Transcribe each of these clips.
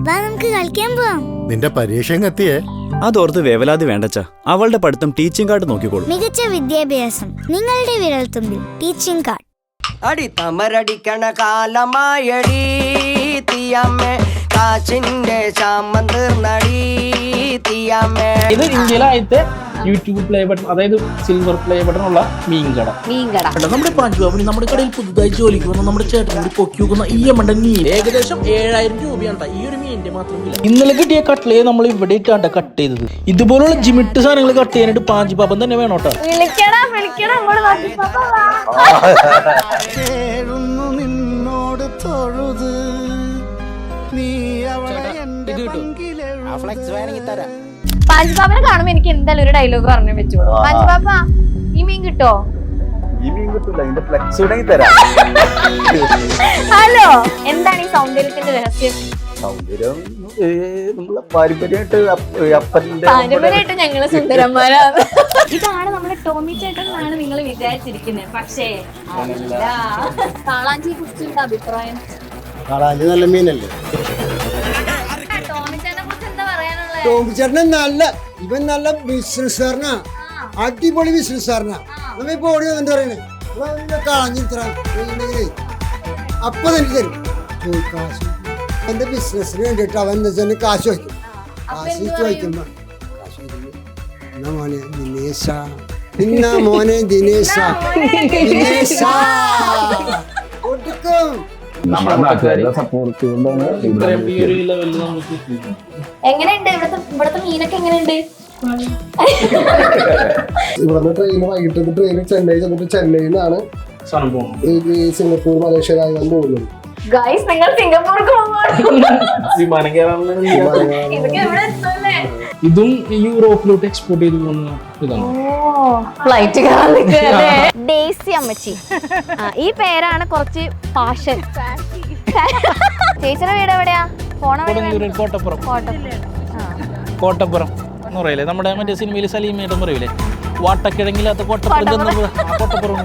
വാ നമുക്ക് കളിക്കാൻ പോവാം. നിന്റെ പരീക്ഷ എത്തിയേ. അതോർത്ത് വേവലാതി വേണ്ടച്ചാ. അവളുടെ പഠിത്തം ടീച്ചിങ് കാർഡ് നോക്കിക്കോളൂ. മികച്ച വിദ്യാഭ്യാസം നിങ്ങളുടെ വിരൽത്തുമ്പിൽ. Teaching card. അടിത്തമരടിക്കണ കാലമായടി തീയമ്മേ, കാച്ചിന്റെ ചാമം തീർന്നടി തീയമ്മേ. ഇത് ഇന്ത്യയിലായിട്ട് യൂട്യൂബ് പ്ലേ ബട്ടൺ, അതായത് സിൽവർ പ്ലേ ബട്ടൺ ഉള്ള മീൻകട. നമ്മുടെ പാഞ്ചുവാപ്പിന് നമ്മുടെ കടയിൽ പുതുതായി ജോലിക്ക് വന്ന നമ്മുടെ ചേട്ടനോട് പൊക്കി വെക്കുന്ന ഈ അമ്മന്റെ മീൻ ഏകദേശം 7000 രൂപയാണ് ഈ ഒരു മീനിന്റെ മാത്രം. ഇന്നലെ കിട്ടിയ കട്ട്ലേ നമ്മൾ ഇവിടെ ഇട്ടാണ്ട കട്ട് ചെയ്തത്. ഇതുപോലുള്ള ജിമിട്ട് സാധനങ്ങൾ കട്ട് ചെയ്യാനായിട്ട് പാഞ്ചു പാപ്പൻ തന്നെ വേണോട്ടോ. നിന്നോട് തൊഴുത് നീ പാഞ്ചുപാപ്പനെ കാണുമ്പോ എനിക്ക് എന്തായാലും ഒരു ഡയലോഗ് പറഞ്ഞു വെച്ചോളൂ. പാഞ്ചുപാപ്പ, ഈ മീൻ കിട്ടോ? ഹലോ, എന്താണ് ഈ സൗന്ദര്യത്തിന്റെ രഹസ്യം? പാരമ്പര്യമായിട്ട് ഞങ്ങള് സുന്ദരന്മാരാണ്. ഇതാണ് നമ്മുടെ ടോമി ചേട്ടൻ എന്നാണ് നിങ്ങൾ വിചാരിച്ചിരിക്കുന്നത്, പക്ഷേ കാളാഞ്ചിയെ കുറിച്ചുള്ള അഭിപ്രായം? കാളാഞ്ചി നല്ല മീനല്ലേ? ടോമി ചേട്ടനെ കുറിച്ച് എന്താ പറയാനുള്ളത്? ടോമി ചേട്ടൻ ഇവൻ നല്ല ബിസിനസ്സുകാരനാ, അടിപൊളി ബിസിനസ്സുകാരനാ. നമ്മ ഇപ്പൊ ഓടി എന്താ പറയണേ, കളഞ്ഞിത്ര അപ്പൊ തന്നെ തരും കാശ്. അവന്റെ ബിസിനസ്സിന് വേണ്ടിട്ട് അവൻ എന്താ വെച്ചാൽ കാശ് വയ്ക്കും. കാശ് വയ്ക്കുമ്പോ എന്നാ മോനെ ദിനേശ, എന്നാ മോനെ ദിനേശ, ദിനേശ കൊടുക്കും. എങ്ങനെയുണ്ട് ഇവിടുത്തെ മീനൊക്കെ എങ്ങനെയുണ്ട്? ഇവിടുന്ന് ട്രെയിന് വൈകിട്ടത്തെ ട്രെയിന് ചെന്നൈ ചെന്നിട്ട് ചെന്നൈയിൽ നിന്നാണ് സിംഗപ്പൂർ മലേഷ്യ തായ്വാൻ പോകുന്നത്. ഗൈസ്, നിങ്ങൾ സിംഗപ്പൂർക്ക് വിമാനം ഇതും യൂറോപ്പിലോട്ട് എക്സ്പോർട്ട് ചെയ്ത് പോകുന്ന ഇതാണ്. ഫ്ലൈറ്റ് ഡേസി അമ്മച്ചി, ഈ പേരാണ് കുറച്ച് പാഷൻ. ചേച്ചിയുടെ വീട് എവിടെയാ? കോട്ടപ്പുറം. കോട്ടപ്പുറം എന്ന് പറയില്ലേ, നമ്മുടെ മറ്റേ സിനിമയിൽ സലീമേട്ടൻ പറയൂലേ, വാട്ടക്കിഴങ്ങില്ലാത്ത Kottappuram. Kottappuram.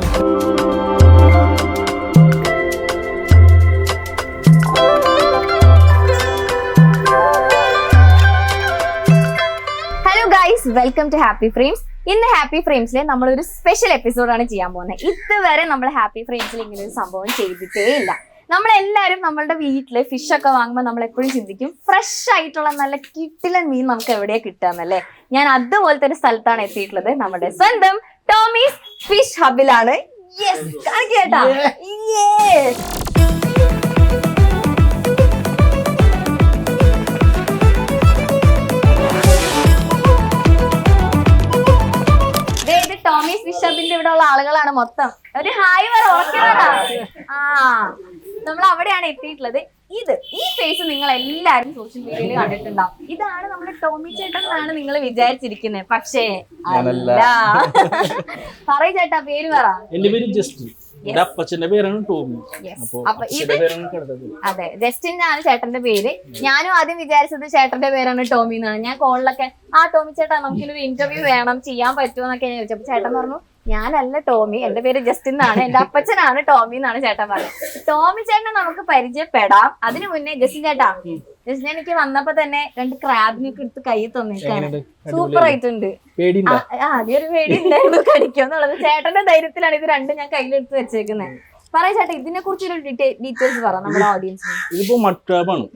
Welcome to happy frames. ഇന്ന് ഹാപ്പി ഫ്രെയിംസിൽ നമ്മളൊരു സ്പെഷ്യൽ എപ്പിസോഡാണ് ചെയ്യാൻ പോകുന്നത്. ഇതുവരെ നമ്മൾ ഹാപ്പി ഫ്രെയിംസിൽ ഇങ്ങനെ ഒരു സംഭവം ചെയ്തിട്ടേ ഇല്ല. നമ്മളെല്ലാവരും നമ്മളുടെ വീട്ടില് ഫിഷ് ഒക്കെ വാങ്ങുമ്പോൾ നമ്മൾ എപ്പോഴും ചിന്തിക്കും ഫ്രഷ് ആയിട്ടുള്ള നല്ല കിട്ടിലൻ മീൻ നമുക്ക് എവിടെയാ കിട്ടാന്നല്ലേ. ഞാൻ അതുപോലത്തെ ഒരു സ്ഥലത്താണ് എത്തിയിട്ടുള്ളത്. നമ്മുടെ സ്വന്തം ടോമീസ് ഫിഷ് ഹബിലാണ്. കേട്ടാ, ടോമീസ് ഫിഷ് ഹബിന്റെ ഇവിടെ ഉള്ള ആളുകളാണ് മൊത്തം. ഒരു ഹായ് വരെ ഉറക്കണതാ. നമ്മൾ അവിടെയാണ് എത്തിയിട്ടുള്ളത്. ഈ ഫേസ് നിങ്ങൾ എല്ലാരും സോഷ്യൽ മീഡിയയിൽ കണ്ടിട്ടുണ്ടാവും. ഇതാണ് നമ്മുടെ ടോമി ചേട്ടൻ എന്നാണ് നിങ്ങൾ വിചാരിച്ചിരിക്കുന്നത്, പക്ഷേ അല്ല. പറയ് ചേട്ടാ, പേര് പറ. എന്റെ പേര് ജസ്റ്റിൻ. അപ്പച്ചന്റെ പേരാണ് ടോമി. അതെ, ജസ്റ്റിൻ ആണ് ചേട്ടന്റെ പേര്. ഞാനും ആദ്യം വിചാരിച്ചത് ചേട്ടന്റെ പേരാണ് ടോമി എന്നാണ്. ഞാൻ കോളിലൊക്കെ ടോമി ചേട്ടാ നമുക്കൊരു ഇന്റർവ്യൂ വേണം, ചെയ്യാൻ പറ്റുമോ എന്നൊക്കെ ഞാൻ ചോദിച്ചപ്പോ ചേട്ടൻ പറഞ്ഞു ഞാനല്ല ടോമി, എന്റെ പേര് ജസ്റ്റിൻ എന്നാണ്, എന്റെ അപ്പച്ചനാണ് ടോമി എന്നാണ് ചേട്ടൻ പറഞ്ഞത്. ടോമി ചേട്ടനെ നമുക്ക് പരിചയപ്പെടാം. അതിനു മുന്നേ ജസ്റ്റിൻ ചേട്ടാ, ജസ്റ്റിൻ എനിക്ക് വന്നപ്പോ തന്നെ 2 ക്രാബിനൊക്കെ എടുത്ത് കൈ തന്നിട്ടാണ്. സൂപ്പർ ആയിട്ടുണ്ട്. ആദ്യം ഒരു പേടി ഉണ്ടായിരുന്നു കടിക്കുമെന്നുള്ളത്. ചേട്ടന്റെ ധൈര്യത്തിലാണ് ഇത് 2 ഞാൻ കയ്യിലെടുത്ത് വെച്ചേക്കുന്നത്. പറയാ ചേട്ടാ, ഇതിനെ കുറിച്ചൊരു ഡീറ്റെയിൽസ് പറ നമ്മുടെ ഓഡിയൻസിന്. ഇതിപ്പോ മട്രാബാണ്.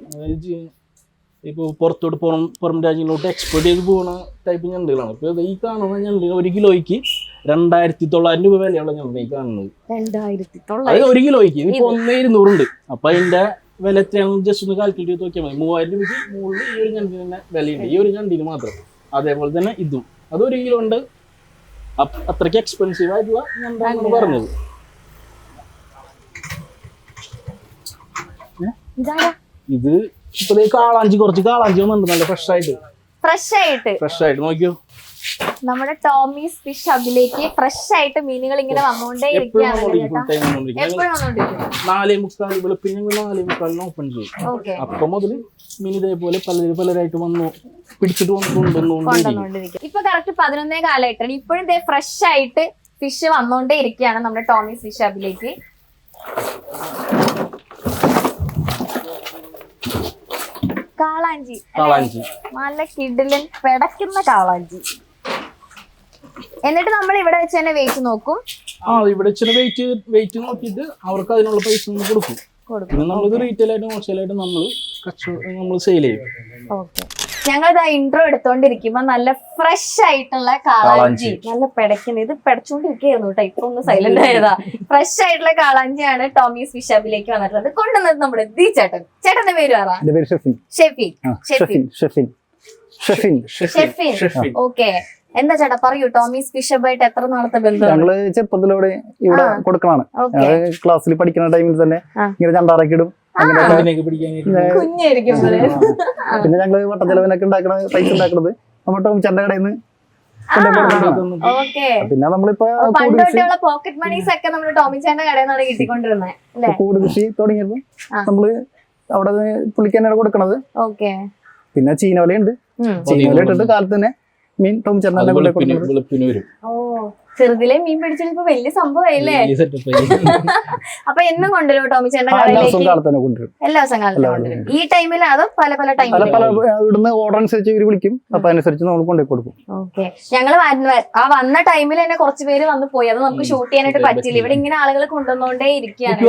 ഇപ്പോൾ പുറത്തോട്ട് പുറം രാജ്യങ്ങളിലോട്ട് എക്സ്പോർട്ട് ചെയ്ത് പോകുന്ന ടൈപ്പ് ഞണ്ടുകളാണ്. ഇപ്പോൾ ഈ കാണുന്ന ഞണ്ട് 1 കിലോയ്ക്ക് 2900 രൂപ വിലയുള്ള ഞണ്ട് ഈ കാണുന്നത്. 2900 അതായത് 1 കിലോയ്ക്ക് ഇതിപ്പോ 1200 ഉണ്ട്. അപ്പൊ അതിന്റെ വില ജസ്റ്റ് ഒന്ന് കാൽക്കുലേറ്റ് ചെയ്ത് നോക്കിയാൽ മതി. 3000 രൂപയ്ക്ക് മുകളിൽ ഈ ഒരു ഞണ്ടിന് തന്നെ വിലയുണ്ട്, ഈ ഒരു ഞണ്ടിന് മാത്രം. അതേപോലെ തന്നെ ഇതും അത് 1 കിലോ ഉണ്ട്. അത്രയ്ക്ക് എക്സ്പെൻസീവ് ആയിട്ടുള്ള ഞണ്ടാണ് പറഞ്ഞത്. ഇത് ഇപ്പൊ കുറച്ച് കാളാഞ്ചി വന്നിട്ടുണ്ട്, നല്ല ഫ്രഷ് ആയിട്ട് നോക്കിയോ. നമ്മുടെ ടോമീസ് ഫിഷ് ഹബിലേക്ക് ഫ്രഷ് ആയിട്ട് മീനുകൾ ഇങ്ങനെ വന്നുകൊണ്ടേ ഇരിക്കുകയാണ്. 4:45 വെളുപ്പിന് 4:45 ഓപ്പൺ ചെയ്യും. അപ്പൊ മുതൽ മീൻ ഇതേപോലെ പലരായിട്ട് വന്നു പിടിച്ചിട്ട് കൊണ്ടുവന്നുകൊണ്ടിരിക്കും. ഇപ്പൊ കറക്റ്റ് 11 കാലമായിട്ടാണ്. ഇപ്പോഴും ഇതേ ഫ്രഷ് ആയിട്ട് ഫിഷ് വന്നുകൊണ്ടേ ഇരിക്കുകയാണ് നമ്മുടെ ടോമീസ് ഫിഷ് ഹബിലേക്ക്. കാളാഞ്ചി അല്ലേ? കാളാഞ്ചി. നല്ല കിടിലൻ പെടക്കുന്ന കാളാഞ്ചി. എന്നിട്ട് നമ്മൾ ഇവിടെ വെച്ച് തന്നെ വെയിറ്റ് നോക്കും. ഇവിടെ ഇച്ചിരി വെയിറ്റ് നോക്കിയിട്ട് അവർക്ക് അതിനുള്ള പൈസ കൊടുക്കും. പിന്നെ നമ്മളിത് റീറ്റെയിൽ ആയിട്ട് ഹോൾസെയിൽ ആയിട്ട് നമ്മൾ സെയിൽ ചെയ്യും. ഓക്കെ, ഞങ്ങളിതാ ഇൻട്രോ എടുത്തോണ്ടിരിക്കുമ്പോ നല്ല ഫ്രഷ് ആയിട്ടുള്ള കാളാഞ്ചി, നല്ല പെടക്കുന്ന, ഇത് പെടച്ചോണ്ടിരിക്കുന്നു കേട്ടോ, ഇപ്പൊ ഒന്ന് സൈലന്റ് ആയതാ. ഫ്രഷ് ആയിട്ടുള്ള കാളാഞ്ചിയാണ് ടോമീസ് ഫിഷ് ഹബിലേക്ക് വന്നിട്ടുള്ളത്. കൊണ്ടുവന്നത് നമ്മുടെ ദീ ചേട്ടൻ. ചേട്ടന്റെ പേര് പറ. ഷെഫിൻ. ഓക്കെ, എന്താ ചേട്ടാ പറയൂ, ടോമീസ് ഫിഷ് ഹബായിട്ട് എത്ര നാളത്തെ ബന്ധമാണ്? ഞങ്ങള് ചെറുപ്പത്തിലൂടെ ഇവിടെ കൊടുക്കണാണ്. ക്ലാസ്സിൽ പഠിക്കുന്ന ടൈമിൽ തന്നെ ഇങ്ങനെ ചണ്ടാറൊക്കെ ഇടും. കുഞ്ഞായിരിക്കും. പിന്നെ ഞങ്ങള് വട്ടച്ചെലവിനൊക്കെ പൈസ ഉണ്ടാക്കണത് നമ്മുടെ ടോമിച്ചേട്ടന്റെ കടയിൽ നിന്ന്. പിന്നെ നമ്മളിപ്പോ പണ്ടോട്ടുള്ള പോക്കറ്റ് മണീസ് ഒക്കെ നമ്മുടെ ടോമിച്ചേട്ടന്റെ കടയിൽ നിന്നാണ് കിട്ടിക്കൊണ്ടിരുന്നത്. കൂട് കൃഷി തുടങ്ങിയപ്പോ നമ്മള് അവിടെ പുള്ളിക്ക് തന്നെയാണ് കൊടുക്കണത്. ഓക്കെ, പിന്നെ ചീനവലയുണ്ട്. ചീനവല ഇട്ടിട്ട് കാലത്ത് തന്നെ മീൻ ടോമിച്ചേട്ടനെ കൊടുക്കുന്നത്. ഓ, ചെറുതിലെ മീൻ പിടിച്ചിട്ട് ഇപ്പൊ വലിയ സംഭവമായില്ലേ? അപ്പൊ എന്നും കൊണ്ടുവരും ടോമിച്ചേട്ടന്റെ കടയിലേക്ക്? എല്ലാ ദിവസം കാലത്ത് കൊണ്ടുവരും. ഈ ടൈമിലാണ് അതോ പല പല ടൈമിൽ? ഇവിടുന്ന് ഓർഡർ അനുസരിച്ച് ഇവര് വിളിക്കും. അപ്പൊ അനുസരിച്ച് നമ്മൾ കൊണ്ടുപോയി കൊടുക്കും. ഓക്കെ, ഞങ്ങള് വന്ന ടൈമിൽ തന്നെ കുറച്ച് പേര് വന്ന് പോയി. അത് നമുക്ക് ഷൂട്ട് ചെയ്യാനായിട്ട് പറ്റില്ല. ഇവിടെ ഇങ്ങനെ ആളുകൾ കൊണ്ടുവന്നോണ്ടേ ഇരിക്കുകയാണ്.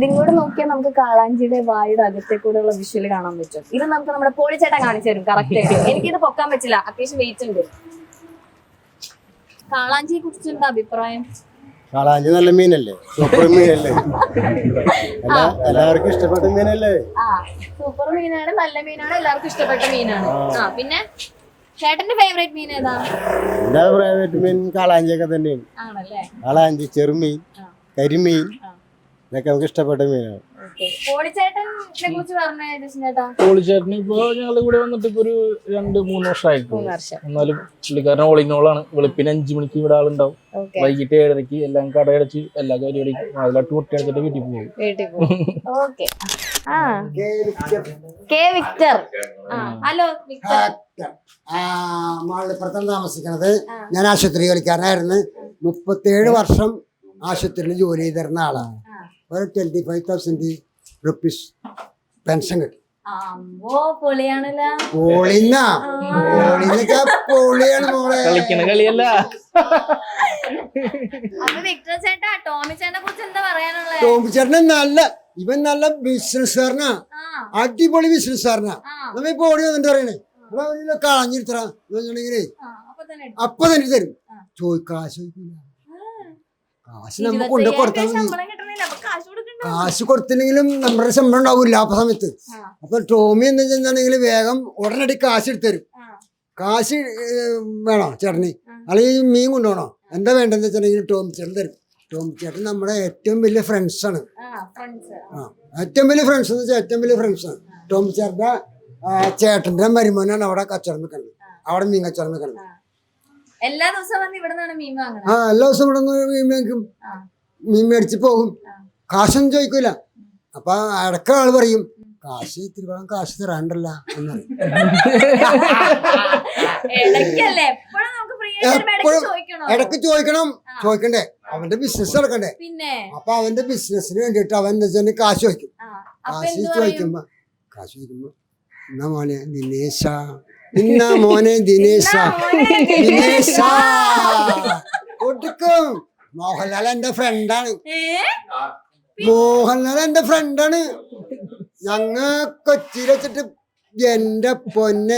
ഇങ്ങോട്ട് നോക്കിയാൽ നമുക്ക് കാളാഞ്ചിയുടെ വായുടെ അകത്തെ കൂടെയുള്ള വിഷ്വൽ കാണാൻ പറ്റും. ഇത് നമുക്ക് നമ്മുടെ പോളിച്ചേട്ടൻ കാണിച്ചു തരും കറക്റ്റ് ആയിട്ട്. എനിക്കിത് പൊക്കാൻ പറ്റില്ല, അത്യാവശ്യം വെയിറ്റ് ഉണ്ട്. കാളാഞ്ചിയെ കുറിച്ചുള്ള അഭിപ്രായം? കാളാഞ്ചി നല്ല മീനല്ലേ, സൂപ്പർ മീനല്ലേ, എല്ലാവർക്കും ഇഷ്ടപ്പെട്ട മീനല്ലേ? സൂപ്പർ മീനാണ്, നല്ല മീനാണ്, എല്ലാവർക്കും ഇഷ്ടപ്പെട്ട മീനാണ്. പിന്നെ ചേട്ടന്റെ ഫേവറേറ്റ് മീൻ ഏതാ? എന്റെ ഫേവറേറ്റ് മീൻ കാളാഞ്ചിയൊക്കെ തന്നെയാണ്. ആണല്ലേ? കാളാഞ്ചി, ചെറുമീൻ, കരിമീൻ, ഇതൊക്കെ നമുക്ക് ഇഷ്ടപ്പെട്ട മീനാണ്. പോളിച്ചേട്ടന് ഇപ്പൊ ഞങ്ങൾ ഇവിടെ വന്നിട്ട് ഇപ്പൊ ഒരു 2-3 വർഷമായിട്ടുള്ളൂ. എന്നാലും പുള്ളിക്കാരൻ ഓളിനോളാണ്. വെളുപ്പിന് 5 മണിക്ക് ഇവിടെ ആളുണ്ടാവും. വൈകിട്ട് 7:30 എല്ലാം കടയടച്ച് എല്ലാ കാര്യങ്ങളും അതിലോട്ട് കുട്ടി അടച്ചിട്ട് വീട്ടിൽ പോകും. ഹലോ, മാളിപ്പുറത്താണ് താമസിക്കണത്. ഞാൻ ആശുപത്രി കളിക്കാരനായിരുന്നു. 37 വർഷം ആശുപത്രിയിൽ ജോലി ചെയ്തിരുന്ന ആളാണ്. ഒരു 25,000 റുപ്പീസ് പെൻഷൻ കിട്ടി. പൊളിയാണ് മോളെ. കളിക്കണ കളിയല്ല. ടോമിച്ചേട്ടന് നല്ല ബിസിനസ്സുകാരനാ, അടിപൊളി ബിസിനസ്സുകാരനാ. നമ്മ ഇപ്പൊ ഓടി വന്നിട്ട് പറയണേ കളഞ്ഞിരുത്തറ അപ്പൊ തന്നെ തരും. കാശ് ചോദിക്കൂല. കാശ് നമ്മ കൊണ്ടു കൊടുത്താൽ മതി. കാശ് കൊടുത്തില്ലെങ്കിലും നമ്മുടെ ശമ്പളം ഉണ്ടാവില്ല ആ സമയത്ത്. അപ്പൊ ടോമി എന്താ വെച്ചിട്ടുണ്ടെങ്കിൽ വേഗം ഉടനടി കാശ് എടുത്തു തരും. കാശ് വേണോ ചേട്ടന്, അല്ലെങ്കിൽ മീൻ കൊണ്ടുപോകണോ, എന്താ വേണ്ടെന്ന് വെച്ചിട്ടുണ്ടെങ്കിൽ ടോമി ചേട്ടൻ തരും. ടോമി ചേട്ടൻ നമ്മുടെ ഏറ്റവും വലിയ ഫ്രണ്ട്സാണ്. ഏറ്റവും വലിയ ഫ്രണ്ട്സ് എന്ന് വെച്ചാൽ ഏറ്റവും വലിയ ഫ്രണ്ട്സാണ്. ടോമി ചേട്ടന്റെ ചേട്ടന്റെ മരുമോനാണ് അവിടെ കച്ചവടം വെക്കുന്നത്. അവിടെ മീൻ കച്ചവടം വെക്കുന്നത്. എല്ലാ ദിവസവും ഇവിടെ മീൻ വാങ്ങണം. എല്ലാ ദിവസവും ഇവിടെ മീൻ മേടിക്കും. മീൻ മേടിച്ച് പോകും. കാശൊന്നും ചോദിക്കൂല. അപ്പൊ ഇടയ്ക്ക് ആള് പറയും, കാശ് ഇത്തിരി വേണം, കാശ് തരാണ്ടല്ല എന്ന്. ഇടയ്ക്ക് ചോദിക്കണ്ടേ, അവന്റെ ബിസിനസ് നടക്കണ്ടേ. അപ്പൊ അവന്റെ ബിസിനസിന് വേണ്ടിട്ട് അവൻ എന്താ വെച്ചാൽ കാശ് ചോദിക്കും. കാശ് ചോദിക്കുമ്പോ എന്നാ മോനെ ദിനേശ, ദിനേശ കൊടുക്കും. മോഹൻലാൽ എന്റെ ഫ്രണ്ടാണ്. ഞങ്ങ കൊച്ചിയിൽ വെച്ചിട്ട് എന്റെ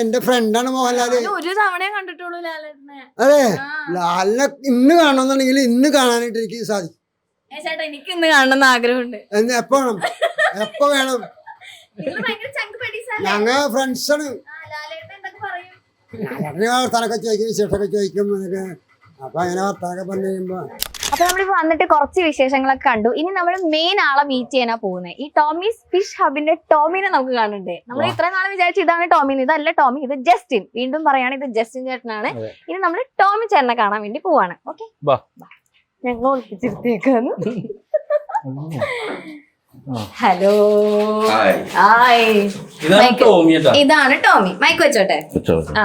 എന്റെ ഫ്രണ്ടാണ് മോഹൻലാല്. ഒരു തവണ കണ്ടിട്ടുള്ളൂ ലാലേട്ടനെ. അതെ, ലാലിനെ ഇന്ന് കാണണമെന്നുണ്ടെങ്കിൽ ഇന്ന് കാണാനായിട്ട് എനിക്ക് സാധിക്കും. എനിക്ക് ഇന്ന് കാണണമെന്ന് ആഗ്രഹമുണ്ട്. എപ്പോ വേണം, എപ്പോ വേണം. ഞങ്ങ ഫ്രണ്ട്സാണ്. വർത്താനൊക്കെ ചോദിക്കും, വിശേഷമൊക്കെ ചോദിക്കും. അപ്പൊ അങ്ങനെ വർത്താനൊക്കെ പറഞ്ഞു കഴിയുമ്പോ അപ്പൊ നമ്മളിപ്പോ വന്നിട്ട് കുറച്ച് വിശേഷങ്ങളൊക്കെ കണ്ടു. ഇനി നമ്മൾ മെയിൻ ആളെ മീറ്റ് ചെയ്യാനാ പോകുന്നത്. ഈ ടോമീസ് ഫിഷ് ഹബിന്റെ ടോമിനെ നമുക്ക് കാണണ്ടേ. നമ്മൾ ഇത്രയും നാളെ വിചാരിച്ചു ഇതാണ് ടോമിന്. ഇതല്ല ടോമി, ഇത് ജസ്റ്റിൻ. വീണ്ടും പറയാണ്, ഇത് ജസ്റ്റിൻ ചേട്ടനാണ്. ഇനി നമ്മൾ ടോമി ചേട്ടനെ കാണാൻ വേണ്ടി പോവാണ്. ഓക്കെ, ഞങ്ങൾ ഒളിപ്പിച്ചിരുത്തേക്കാന്ന്. Hello hi. ഹായ്. ഇതാണ് മൈക്ക്. ടോമി കേട്ടോ. ഇതാണ് ടോമി. മൈക്ക് വെച്ചോട്ടെ. ആ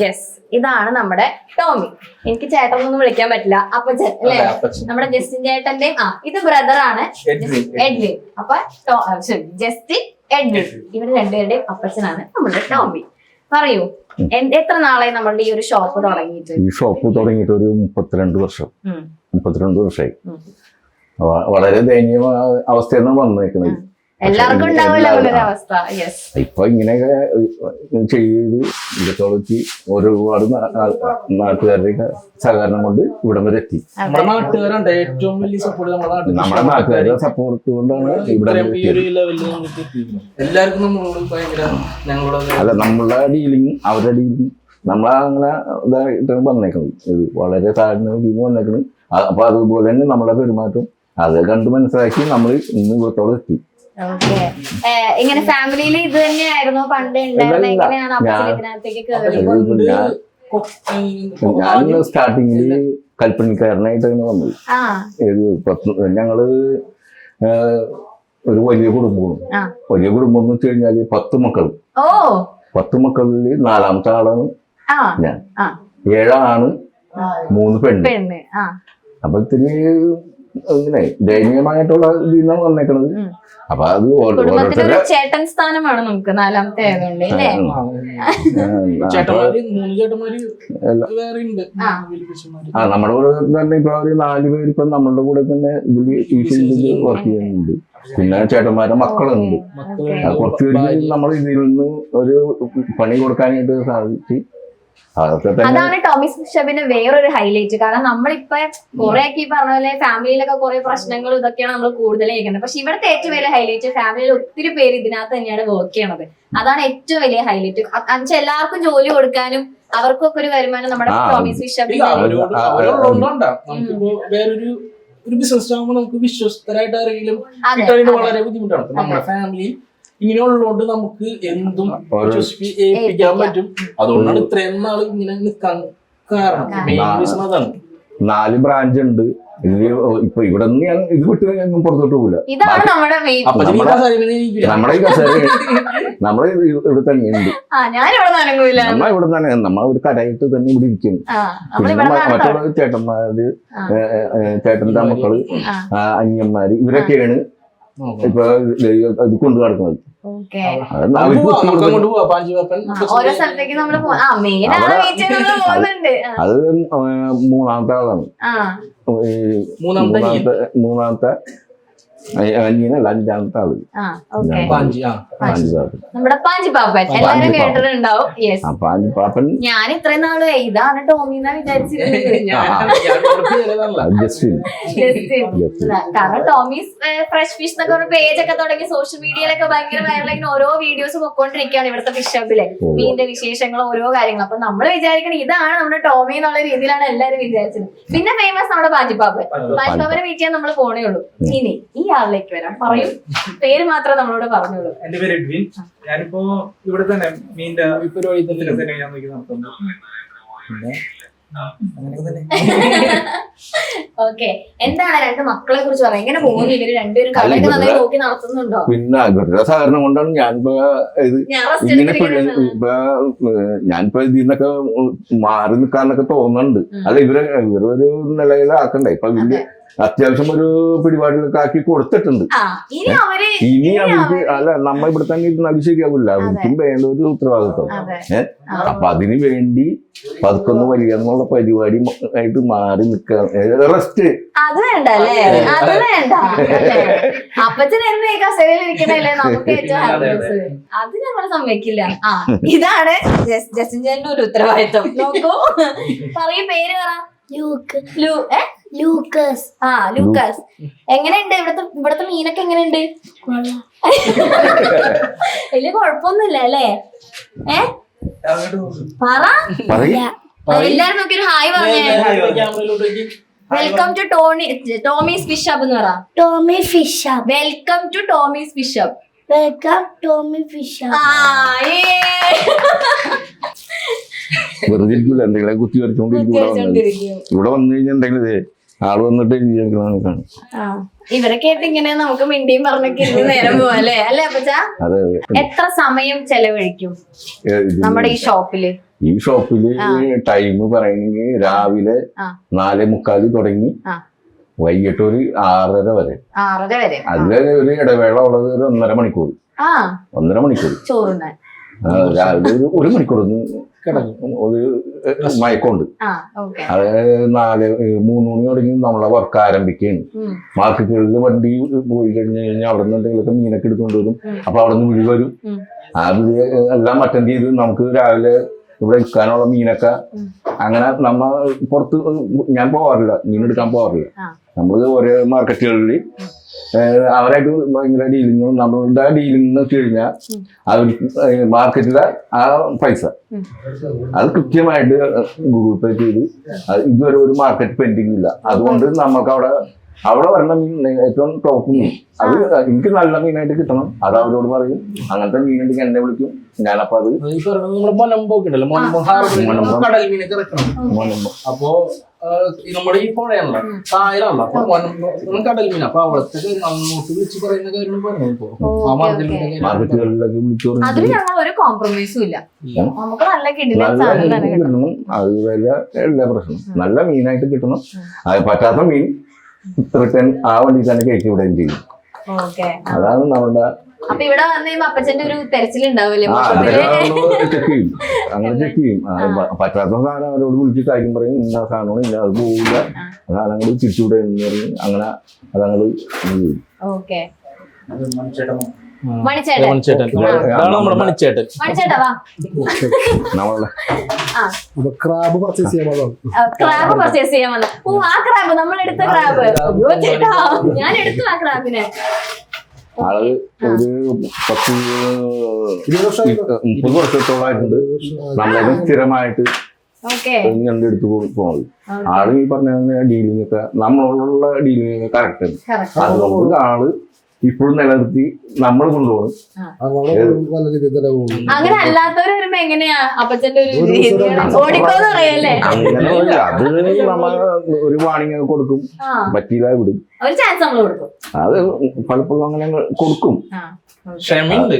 യെസ്, ഇതാണ് നമ്മുടെ ടോമി. എനിക്ക് ചേട്ടനൊന്നും വിളിക്കാൻ പറ്റില്ല, അപ്പച്ചൻ അല്ലേ? അതെ, അപ്പച്ചൻ. നമ്മുടെ ജസ്റ്റിൻ ചേട്ടന്റെയും ഇത് ബ്രദറാണ് എഡ്വിൻ. അപ്പൊ ജസ്റ്റിൻ എഡ്വിൻ, ഇവര് രണ്ടുപേരുടെയും അപ്പച്ചനാണ് നമ്മുടെ ടോമി. പറയൂ, എത്ര നാളായി നമ്മളുടെ ഈ ഒരു ഷോപ്പ് തുടങ്ങിയിട്ട്? ഈ ഷോപ്പ് തുടങ്ങിയിട്ട് ഒരു 32 വർഷം. ഉം. 32 വർഷമായി. ഉം. വളരെ ദയനീയമായ അവസ്ഥയാണ് വന്നേക്കുന്നത്. എല്ലാവർക്കും ഉണ്ടാവില്ല അങ്ങനെ ഒരു അവസ്ഥ. യെസ്. ഇപ്പൊ ഇങ്ങനെയൊക്കെ ചെയ്ത് ഇതൊക്കെ ഒരുപാട് നാട്ടുകാരുടെ സഹകരണം കൊണ്ട് ഇവിടം വരെ എത്തി. നമ്മുടെ നാട്ടുകാരുണ്ട് ഏറ്റവും വലിയ സപ്പോർട്ട് നമ്മുടെ നാട്ടുകാരുടെ സപ്പോർട്ട് കൊണ്ടാണ് ഇവിടെ എല്ലാവർക്കും നമ്മളോട് ഭയങ്കര ഞങ്ങളോട് അല്ല, നമ്മളുടെ ഡീലിങ് അവരുടെ ഡീലിങ് നമ്മളങ്ങനെ ഇതായിട്ടാണ് വന്നേക്കുന്നത്. ഇത് വളരെ താഴ്ന്ന രീതിയിൽ വന്നേക്കുന്നത്. അപ്പൊ അതുപോലെ തന്നെ നമ്മളെ പെരുമാറ്റം അത് കണ്ട് മനസ്സിലാക്കി നമ്മൾ ഇന്ന് ഇവിടത്തോടെ എത്തി. ഓക്കെ. ഇങ്ങനെ ഫാമിലിയിൽ ഇത് തന്നെയായിരുന്നു പണ്ട് ഉണ്ടായിരുന്നത്? എങ്ങനെയാണ് അപ്പച്ചൻ ഇതിനകത്തേക്ക് കയറിയത്? ഞാൻ സ്റ്റാർട്ടിങ്ങിൽ കൽപ്പണിക്കാരനായിട്ടാണ് വന്നത്. ഞങ്ങള് ഒരു വലിയ കുടുംബമാണ്. വലിയ കുടുംബം എന്ന് വെച്ച് കഴിഞ്ഞാല് 10 മക്കൾ. 10 മക്കളിൽ 4ാമത്തെ ആളാണ് ഞാൻ. 7 ആണ്, 3 പെണ്ണ്. അപ്പൊ ഇത്തിരി ഇങ്ങനെ ദയനീയമായിട്ടുള്ള ഇതിന്നാണ് വന്നേക്കണത്. അപ്പൊ അത് കുടുംബത്തിലൊരു ചേട്ടൻ സ്ഥാനമാണ് നമുക്ക് 4ാമത്തെ ആയതുകൊണ്ട് അല്ലേ? ചേട്ടന്മാര് 3 ചേട്ടന്മാര് വേറെ ഉണ്ട്. നമ്മുടെ കൂടെ തന്നെ ഇപ്പൊ ഒരു 4 പേര് ഇപ്പൊ നമ്മളുടെ കൂടെ തന്നെ ഇതിൽ ഈ ഫീൽഡിൽ വർക്ക് ചെയ്യുന്നുണ്ട്. പിന്നെ ചേട്ടന്മാരുടെ മക്കളുണ്ട്. കുറച്ച് പേര് നമ്മൾ ഇതിൽ നിന്ന് ഒരു പണി കൊടുക്കാനായിട്ട് സാധിച്ചു. അതാണ് ടോമി ഫിഷപ്പിന്റെ വേറൊരു ഹൈലൈറ്റ്. കാരണം നമ്മളിപ്പോ കുറെയൊക്കെ ഈ പറഞ്ഞ പോലെ ഫാമിലിയിലൊക്കെ കുറെ പ്രശ്നങ്ങളും ഇതൊക്കെയാണ് നമ്മൾ കൂടുതൽ കേൾക്കുന്നത്. പക്ഷെ ഇവിടുത്തെ ഏറ്റവും വലിയ ഹൈലൈറ്റ് ഫാമിലിയിൽ ഒത്തിരി പേര് ഇതിനകത്ത് തന്നെയാണ് വർക്ക് ചെയ്യണത്. അതാണ് ഏറ്റവും വലിയ ഹൈലൈറ്റ്. എന്നുവെച്ചാൽ എല്ലാവർക്കും ജോലി കൊടുക്കാനും അവർക്കൊക്കെ ഒരു വരുമാനം നമ്മുടെ ടോമി ഫിഷപ്പിന്റെ നമുക്കിപ്പോ വേറൊരു ബിസിനസ് ആകുമ്പോൾ നമുക്ക് വിശ്വസ്തരായിട്ട് ആരെങ്കിലും കിട്ടാൻ വളരെ ബുദ്ധിമുട്ടാണ്. നമ്മുടെ ഫാമിലി ഇങ്ങനെ ഉള്ളതുകൊണ്ട് നമുക്ക് എന്തും ഏൽപ്പിക്കാൻ പറ്റും. അതുകൊണ്ടാണ് ഇത്രയും നാൾ ഇങ്ങനെ നിൽക്കാൻ കാരണം. മെയിൻ റീസൺ അതാണ്. 4 ബ്രാഞ്ച് ഉണ്ട്. ഇപ്പൊ ഇവിടെ നിന്ന് ഞാൻ ഇത് വിട്ട് ഞങ്ങൾ പുറത്തോട്ട് പോകില്ല. നമ്മുടെ ഈ കസേര നമ്മളെ ഇവിടെ തന്നെ ഉണ്ട്. നമ്മ ഇവിടെ തന്നെ നമ്മ ഒരു കടയിട്ട് തന്നെ ഇവിടെ ഇരിക്കുന്നു. പിന്നെ മറ്റുള്ള ചേട്ടന്മാര്, ചേട്ടന്റെ മക്കള്, അനിയന്മാര് ഇവരൊക്കെയാണ് ഇപ്പൊ ഇത് കൊണ്ടു നടക്കുന്നത്. അത് 3ാമത്തെ ആളാണ്. മൂന്നാമത്തെ അനിയനല്ല, 5ാമത്തെ ആള്. നമ്മുടെ പാഞ്ചിപ്പാപ്പൻ എല്ലാരും കേട്ടിട്ടുണ്ടാവും. പാഞ്ചിപ്പാപ്പൻ ഞാൻ ഇത്രയും നാള് ഇതാണ് ടോമിന്നാ വിചാരിച്ചിരുന്നത്. കാരണം ടോമീസ് ഫ്രഷ് ഫിഷ് എന്നൊക്കെ പറഞ്ഞ പേജൊക്കെ തുടങ്ങി സോഷ്യൽ മീഡിയയിലൊക്കെ ഭയങ്കര വൈറലായി ഓരോ വീഡിയോസ് പൊക്കോണ്ടിരിക്കുകയാണ് ഇവിടുത്തെ ഫിഷപ്പിലെ മീനിന്റെ വിശേഷങ്ങളും ഓരോ കാര്യങ്ങളും. അപ്പൊ നമ്മൾ വിചാരിക്കണം ഇതാണ് നമ്മുടെ ടോമി എന്നുള്ള രീതിയിലാണ് എല്ലാരും വിചാരിച്ചത്. പിന്നെ ഫേമസ് നമ്മുടെ പാഞ്ചിപ്പാപ്പൻ. പാഞ്ചിപ്പാപ്പനെ മീറ്റ് ചെയ്യാൻ നമ്മൾ പോണേ ഉള്ളൂ. ഇനി ഈ ആളിലേക്ക് വരാം. പറയും, പേര് മാത്രമേ നമ്മളോട് പറഞ്ഞോളൂ. എന്റെ പേര് എഡ്വിൻ. ഞാനിപ്പോ ഇവിടെ തന്നെ മീനിന്റെ പരിപാടി തന്നെ ഞാൻ നടത്തുന്നു. ഓക്കെ, എന്താണ് 2 മക്കളെ കുറിച്ച് പറയാം? എങ്ങനെ പോകുന്നു ഇവര് രണ്ടുപേരും? കടയൊക്കെ നന്നായി നോക്കി നടത്തുന്നുണ്ടോ? പിന്നെ ഇവരുടെ സഹകരണം കൊണ്ടാണ് ഞാനിപ്പോ ഞാനിപ്പോ ഇതിൽ നിന്നൊക്കെ മാറി നിൽക്കാനൊക്കെ തോന്നുന്നുണ്ട്. അല്ല ഇവരൊരു നിലയിലാക്കണ്ടേ? ഇപ്പൊ ഇതിന്റെ അത്യാവശ്യം ഒരു പിടിപാടിലൊക്കെ ആക്കി കൊടുത്തിട്ടുണ്ട്. ഇനി അവർക്ക് അല്ല നമ്മ ഇവിടെ തന്നെ ഇരുന്നാൽ ശരിയാവില്ല. അവർക്കും വേണ്ട ഒരു ഉത്തരവാദിത്വം. അപ്പൊ അതിന് വേണ്ടി പതുക്കൊന്ന് വലിയ എന്നുള്ള പരിപാടി ആയിട്ട് മാറി നിൽക്കാൻ റെസ്റ്റ് അത് വേണ്ട അല്ലേ? അത് വേണ്ട. അപ്പച്ചൻ എന്നെ കസേരയിലിരിക്കണല്ലേ നമുക്ക് ഏറ്റവും ഹാപ്പിനെസ്. അത് ഞങ്ങൾ സമ്മതിക്കില്ല. ഇതാണ് ജസ്റ്റിൻ ചേട്ടന്റെ ഒരു ഉത്തരവാദിത്വം. നോക്കൂ, പറയും, പേര് പറ. ലൂക്കസ്. ലൂക്കസ്. എങ്ങനെയുണ്ട് ഇവിടത്തെ മീനൊക്കെ? എങ്ങനെയുണ്ട്? വലിയ കുഴപ്പമൊന്നുമില്ല അല്ലേ? പറ. എല്ലാരും നോക്കി ഒരു ഹായ് പറഞ്ഞേ. Welcome to Tommy's fish hub എന്ന് പറ. Tommy fish hub. Welcome to Tommy's fish hub. Welcome Tommy fish hub. വെറുതെ ഇരിക്കില്ല, എന്തെങ്കിലും കുത്തി വരച്ചോണ്ടിരിക്കും. ഇവിടെ വന്നു കഴിഞ്ഞാൽ എന്തെങ്കിലും ആള് വന്നിട്ട് ജീവിക്കണമെന്ന് കാണും. ഇവരൊക്കെ ആയിട്ട് ഇങ്ങനെ നമുക്ക് മിണ്ടിയും പറഞ്ഞൊക്കെ ഇരുന്ന് നേരം പോവല്ലേ അല്ലേ അപ്പച്ചാ? അതെ അതെ. എത്ര സമയം ചെലവഴിക്കും നമ്മുടെ ഈ ഷോപ്പില്? ഈ ഷോപ്പില് ടൈം പറയണെങ്കിൽ രാവിലെ 4:45 തുടങ്ങി വൈകിട്ട് ഒരു 6:30 വരെ. 6:30 വരെ. അതിലെ ഒരു ഇടവേള ഉള്ളത് ഒരു 1.5 മണിക്കൂർ. 1.5 മണിക്കൂർ ചോറുണ്ണാൻ. രാവിലെ ഒരു മണിക്കൂർ ഒരു മയക്കമുണ്ട്. അത് 3 മണി തുടങ്ങി നമ്മളെ വർക്ക് ആരംഭിക്കുകയാണ്. മാർക്കറ്റുകളിൽ വണ്ടി പോയി കഴിഞ്ഞു കഴിഞ്ഞാൽ അവിടെ നിന്ന് എന്തെങ്കിലുമൊക്കെ മീനൊക്കെ എടുത്തുകൊണ്ട് വരും. അപ്പൊ അവിടെ നിന്ന് വിളി വരും. അത് എല്ലാം അറ്റൻഡ് ചെയ്ത് നമുക്ക് രാവിലെ ഇവിടെ വിൽക്കാനുള്ള മീനൊക്കെ അങ്ങനെ നമ്മ പുറത്ത് ഞാൻ പോവാറില്ല, മീനെടുക്കാൻ പോവാറില്ല. നമ്മൾ ഓരോ മാർക്കറ്റുകളിൽ അവരായിട്ട് ഭയങ്കര ഡീലിങ്. നമ്മളുടെ ഡീലിംഗ് എന്ന് വെച്ച് കഴിഞ്ഞാൽ അവർ മാർക്കറ്റിലെ ആ പൈസ അത് കൃത്യമായിട്ട് ഗൂഗിൾ പേ ചെയ്ത് ഇതുവരെ ഒരു മാർക്കറ്റ് പെൻഡിങ് ഇല്ല. അതുകൊണ്ട് നമുക്ക് അവിടെ വരണ മീൻ ഏറ്റവും ടോപ്പ് മീൻ അത് എനിക്ക് നല്ല മീനായിട്ട് കിട്ടണം. അത് അവരോട് പറയും. അങ്ങനത്തെ മീനുണ്ടെങ്കിൽ എന്നെ വിളിക്കും. ഞാനപ്പോ അത് അപ്പോ നമ്മുടെ ഈ പുഴയല്ല കായലല്ല കടൽ മീൻ. അപ്പൊ അവിടത്തേക്ക് അങ്ങോട്ട് വിളിച്ച് പറയുന്ന കാര്യം പറഞ്ഞു. മാർക്കറ്റുകളിലൊക്കെ വിളിച്ചു അതിൽ ഞങ്ങൾ ഒരു കോംപ്രമൈസും ഇല്ല. നമുക്ക് നല്ല കിട്ടണം. അത് എല്ലാ പ്രശ്നം നല്ല മീനായിട്ട് കിട്ടണം. അത് പറ്റാത്ത മീൻ റിട്ടേൺ ആ വണ്ടി തന്നെ കയറ്റി വിടുകയും ചെയ്യും. അതാണ് നമ്മുടെ. അപ്പൊ ഇവിടെ വന്ന് അപ്പച്ചന്റെ ഒരു തെരച്ചിലുണ്ടാവില്ലേ? ചെക്ക് ചെയ്യും. അങ്ങനെ ചെക്ക് ചെയ്യും. പറ്റാത്ത സാധനം അവരോട് വിളിച്ച് കാര്യം പറയും. ഇന്ന സാധനമാണ് ഇല്ല അത് പോകില്ല സാധനങ്ങൾ തിരിച്ചുവിടെ എന്ന് പറയും. അങ്ങനെ അതങ്ങള് ചെയ്യും. ക്രാബ് പർച്ചേസ് ചെയ്യാൻ ക്രാബ് പർച്ചേസ് ചെയ്യാൻ വന്നു. ഓ ആ ക്രാബ് നമ്മളെടുത്ത ക്രാബ്. ചേട്ടാ ഞാൻ എടുത്തു ആ ക്രാബിനെ. ആള് ഒരു 30 വർഷത്തോളായിട്ടുണ്ട് നമ്മളത് സ്ഥിരമായിട്ട് എടുത്തു പോകുന്നത്. ആള് ഈ പറഞ്ഞ ഡീലിംഗ് ഒക്കെ നമ്മളുള്ള ഡീലിംഗ് ഒക്കെ കറക്റ്റ് ആണ്. അതുകൊണ്ട് ആള് ഇപ്പോഴും നിലനിർത്തി നമ്മൾ കൊണ്ടുപോകും. അങ്ങനെ അല്ലാത്തവര് വരുമ്പോ എങ്ങനെയാ അപ്പച്ചന്റെ ഒരു ഓടിക്കോന്ന് പറയല്ലേ? അങ്ങനെ അത് നമ്മ ഒരു വാണിംഗ് കൊടുക്കും. പറ്റിയില്ല വിടും. ഒരു ചാൻസ് നമ്മൾ കൊടുക്കും. അത് പലപ്പോഴും അങ്ങനെ കൊടുക്കും. ക്ഷമയുണ്ട്.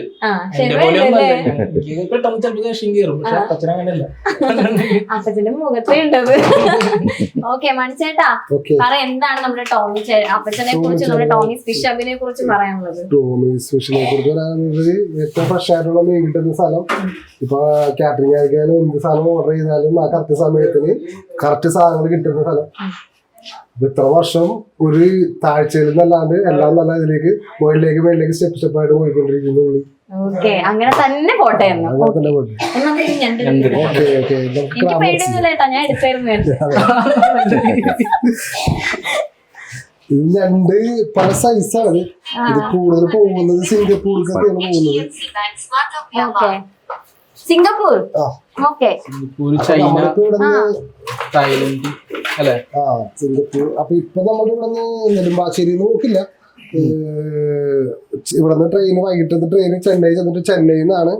പെട്ടെന്ന് ചിലപ്പോ ദേഷ്യം കയറും. പക്ഷെ അപ്പച്ചൻ അങ്ങനെയല്ല. അപ്പച്ചന്റെ മുഖത്തേ ഉണ്ടത്. ഓക്കെ മണിച്ചേട്ടാ പറ എന്താണ് നമ്മുടെ ടോമി അപ്പച്ചനെ കുറിച്ച് നമ്മുടെ ടോമി ഫിഷ് ഹബിനെ കുറിച്ച് പറയാനുള്ളത്? ടോമി ഫിഷിനെ കുറിച്ച് പറയാനുള്ളത് ഏറ്റവും ഫ്രഷ് ആയിട്ടുള്ള മീൻ കിട്ടുന്ന സ്ഥലം. ഇപ്പൊ കാറ്ററിംഗ് ആയിരിക്കാനും എന്ത് സാധനം ഓർഡർ ചെയ്താലും ആ കറക്റ്റ് സമയത്തിന് കറക്റ്റ് സാധനങ്ങൾ കിട്ടുന്ന സ്ഥലം. ഇത്ര വർഷം ഒരു താഴ്ചയിൽ നിന്നല്ലാണ്ട് എല്ലാം നല്ല ഇതിലേക്ക് മുകളിലേക്ക് സ്റ്റെപ്പ് സ്റ്റെപ്പായിട്ട് പോയിക്കൊണ്ടിരിക്കുന്നു. അങ്ങനെ തന്നെ പോട്ടെ. ഞാൻ എടുത്തായിരുന്നു. ഇത് ഞണ്ട് പല സൈസാണ്. ഇത് കൂടുതൽ പോകുന്നത് സിംഗപ്പൂർക്കൊക്കെയാണ് പോകുന്നത്. സിംഗപ്പൂർ, ചൈന, തായ്ലൻഡ് അല്ലേ? സിംഗപ്പൂർ. അപ്പൊ ഇപ്പൊ നമ്മുടെ ഇവിടെ നിന്ന് നെടുമ്പാശ്ശേരി നോക്കില്ല. ഇവിടുന്ന് ട്രെയിൻ വൈകിട്ടത്തെ ട്രെയിൻ ചെന്നൈ ചെന്നിട്ട് ചെന്നൈയിൽ നിന്നാണ്